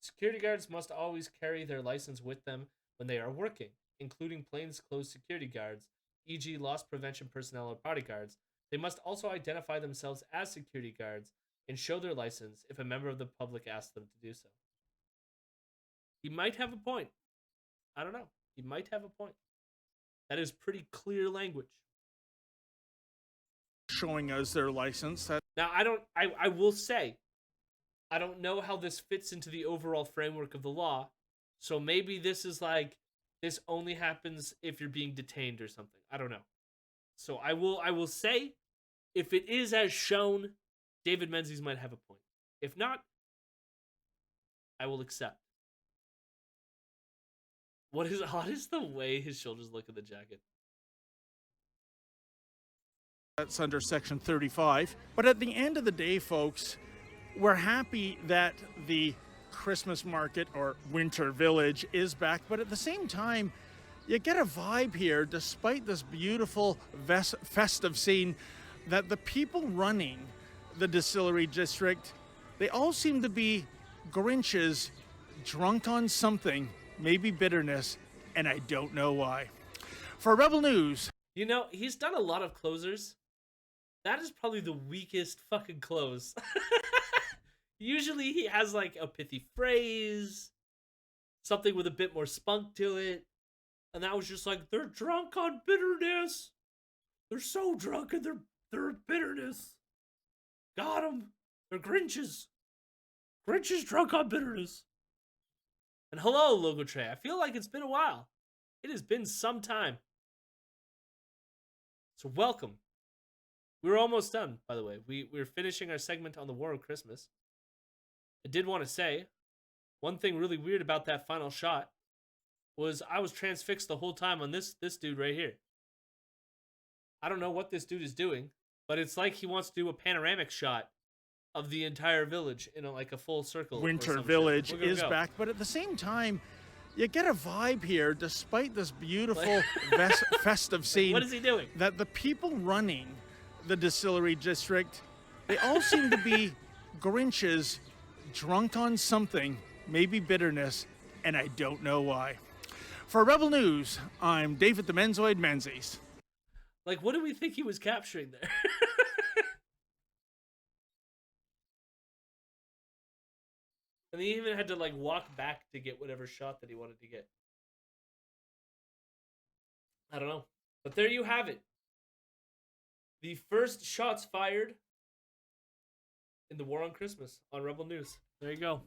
Speaker 1: Security guards must always carry their license with them when they are working, including plainclothes security guards, e.g. loss prevention personnel or bodyguards. They must also identify themselves as security guards and show their license if a member of the public asks them to do so. He might have a point. I don't know. He might have a point. That is pretty clear language.
Speaker 3: Showing us their license.
Speaker 1: Now, I will say, I don't know how this fits into the overall framework of the law. So maybe this is like, this only happens if you're being detained or something. I don't know. So I will say, if it is as shown, David Menzies might have a point. If not, I will accept. What is odd is the way his shoulders look in the jacket.
Speaker 3: That's under Section 35. But at the end of the day, folks, we're happy that the Christmas market or Winter Village is back. But at the same time, you get a vibe here, despite this beautiful festive scene, that the people running the Distillery District, they all seem to be Grinches, drunk on something, maybe bitterness, and I don't know why. For Rebel News.
Speaker 1: You know, he's done a lot of closers. That is probably the weakest fucking close. Usually he has like a pithy phrase, something with a bit more spunk to it. And that was just like, they're drunk on bitterness. They're so drunk and they're bitterness. Got them. They're Grinches. Grinches drunk on bitterness. And hello, Logo Tray. I feel like it's been a while. It has been some time. So welcome. We're almost done, by the way. We're finishing our segment on the War of Christmas. I did want to say, one thing really weird about that final shot was I was transfixed the whole time on this dude right here. I don't know what this dude is doing, but it's like he wants to do a panoramic shot of the entire village in a full circle.
Speaker 3: Winter Village is back, but at the same time, you get a vibe here, despite this beautiful festive scene.
Speaker 1: What is he doing?
Speaker 3: That the people running the distillery district, they all seem to be Grinches, drunk on something, maybe bitterness, and I don't know why. For Rebel News, I'm David the Menzoid Menzies.
Speaker 1: Like, what do we think he was capturing there? And he even had to walk back to get whatever shot that he wanted to get. I don't know. But there you have it. The first shots fired in the War on Christmas on Rebel News. There you go.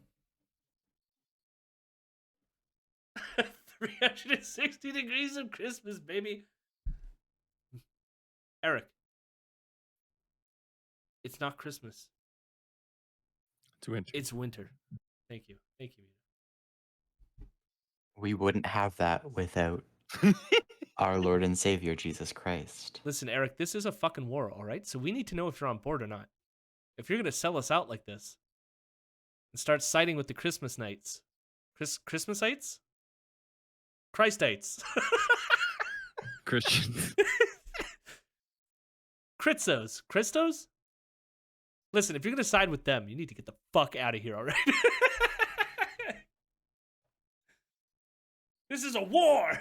Speaker 1: 360 degrees of Christmas, baby. Eric. It's not Christmas.
Speaker 4: It's winter.
Speaker 1: It's winter. Thank you. Thank you.
Speaker 2: We wouldn't have that without our Lord and Savior, Jesus Christ.
Speaker 1: Listen, Eric, this is a fucking war, all right? So we need to know if you're on board or not. If you're going to sell us out like this and start siding with the Christmas Knights. Christmasites? Christites.
Speaker 4: Christians.
Speaker 1: Christos? Listen, if you're going to side with them, you need to get the fuck out of here already. This is a war!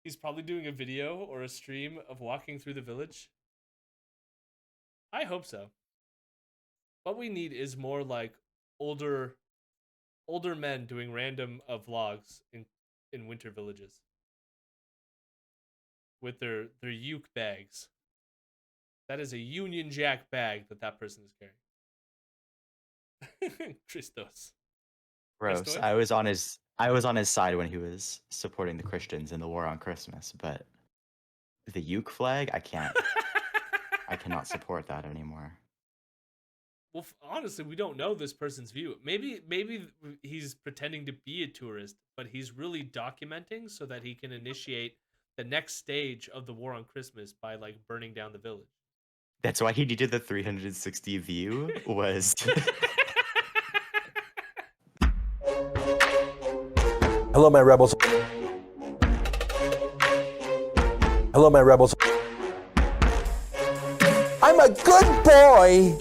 Speaker 1: He's probably doing a video or a stream of walking through the village. I hope so. What we need is more older men doing random vlogs in winter villages. With their uke bags. That is a Union Jack bag that person is carrying. Christos.
Speaker 2: Gross.
Speaker 1: Christos?
Speaker 2: I was on his side when he was supporting the Christians in the War on Christmas, but the uke flag, I cannot support that anymore.
Speaker 1: Well, honestly, we don't know this person's view. Maybe he's pretending to be a tourist, but he's really documenting so that he can initiate the next stage of the War on Christmas by burning down the village.
Speaker 2: That's why he needed the 360 view was
Speaker 18: Hello, my rebels. Hello, my rebels. I'm a good boy.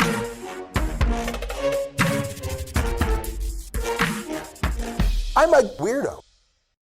Speaker 18: I'm a weirdo.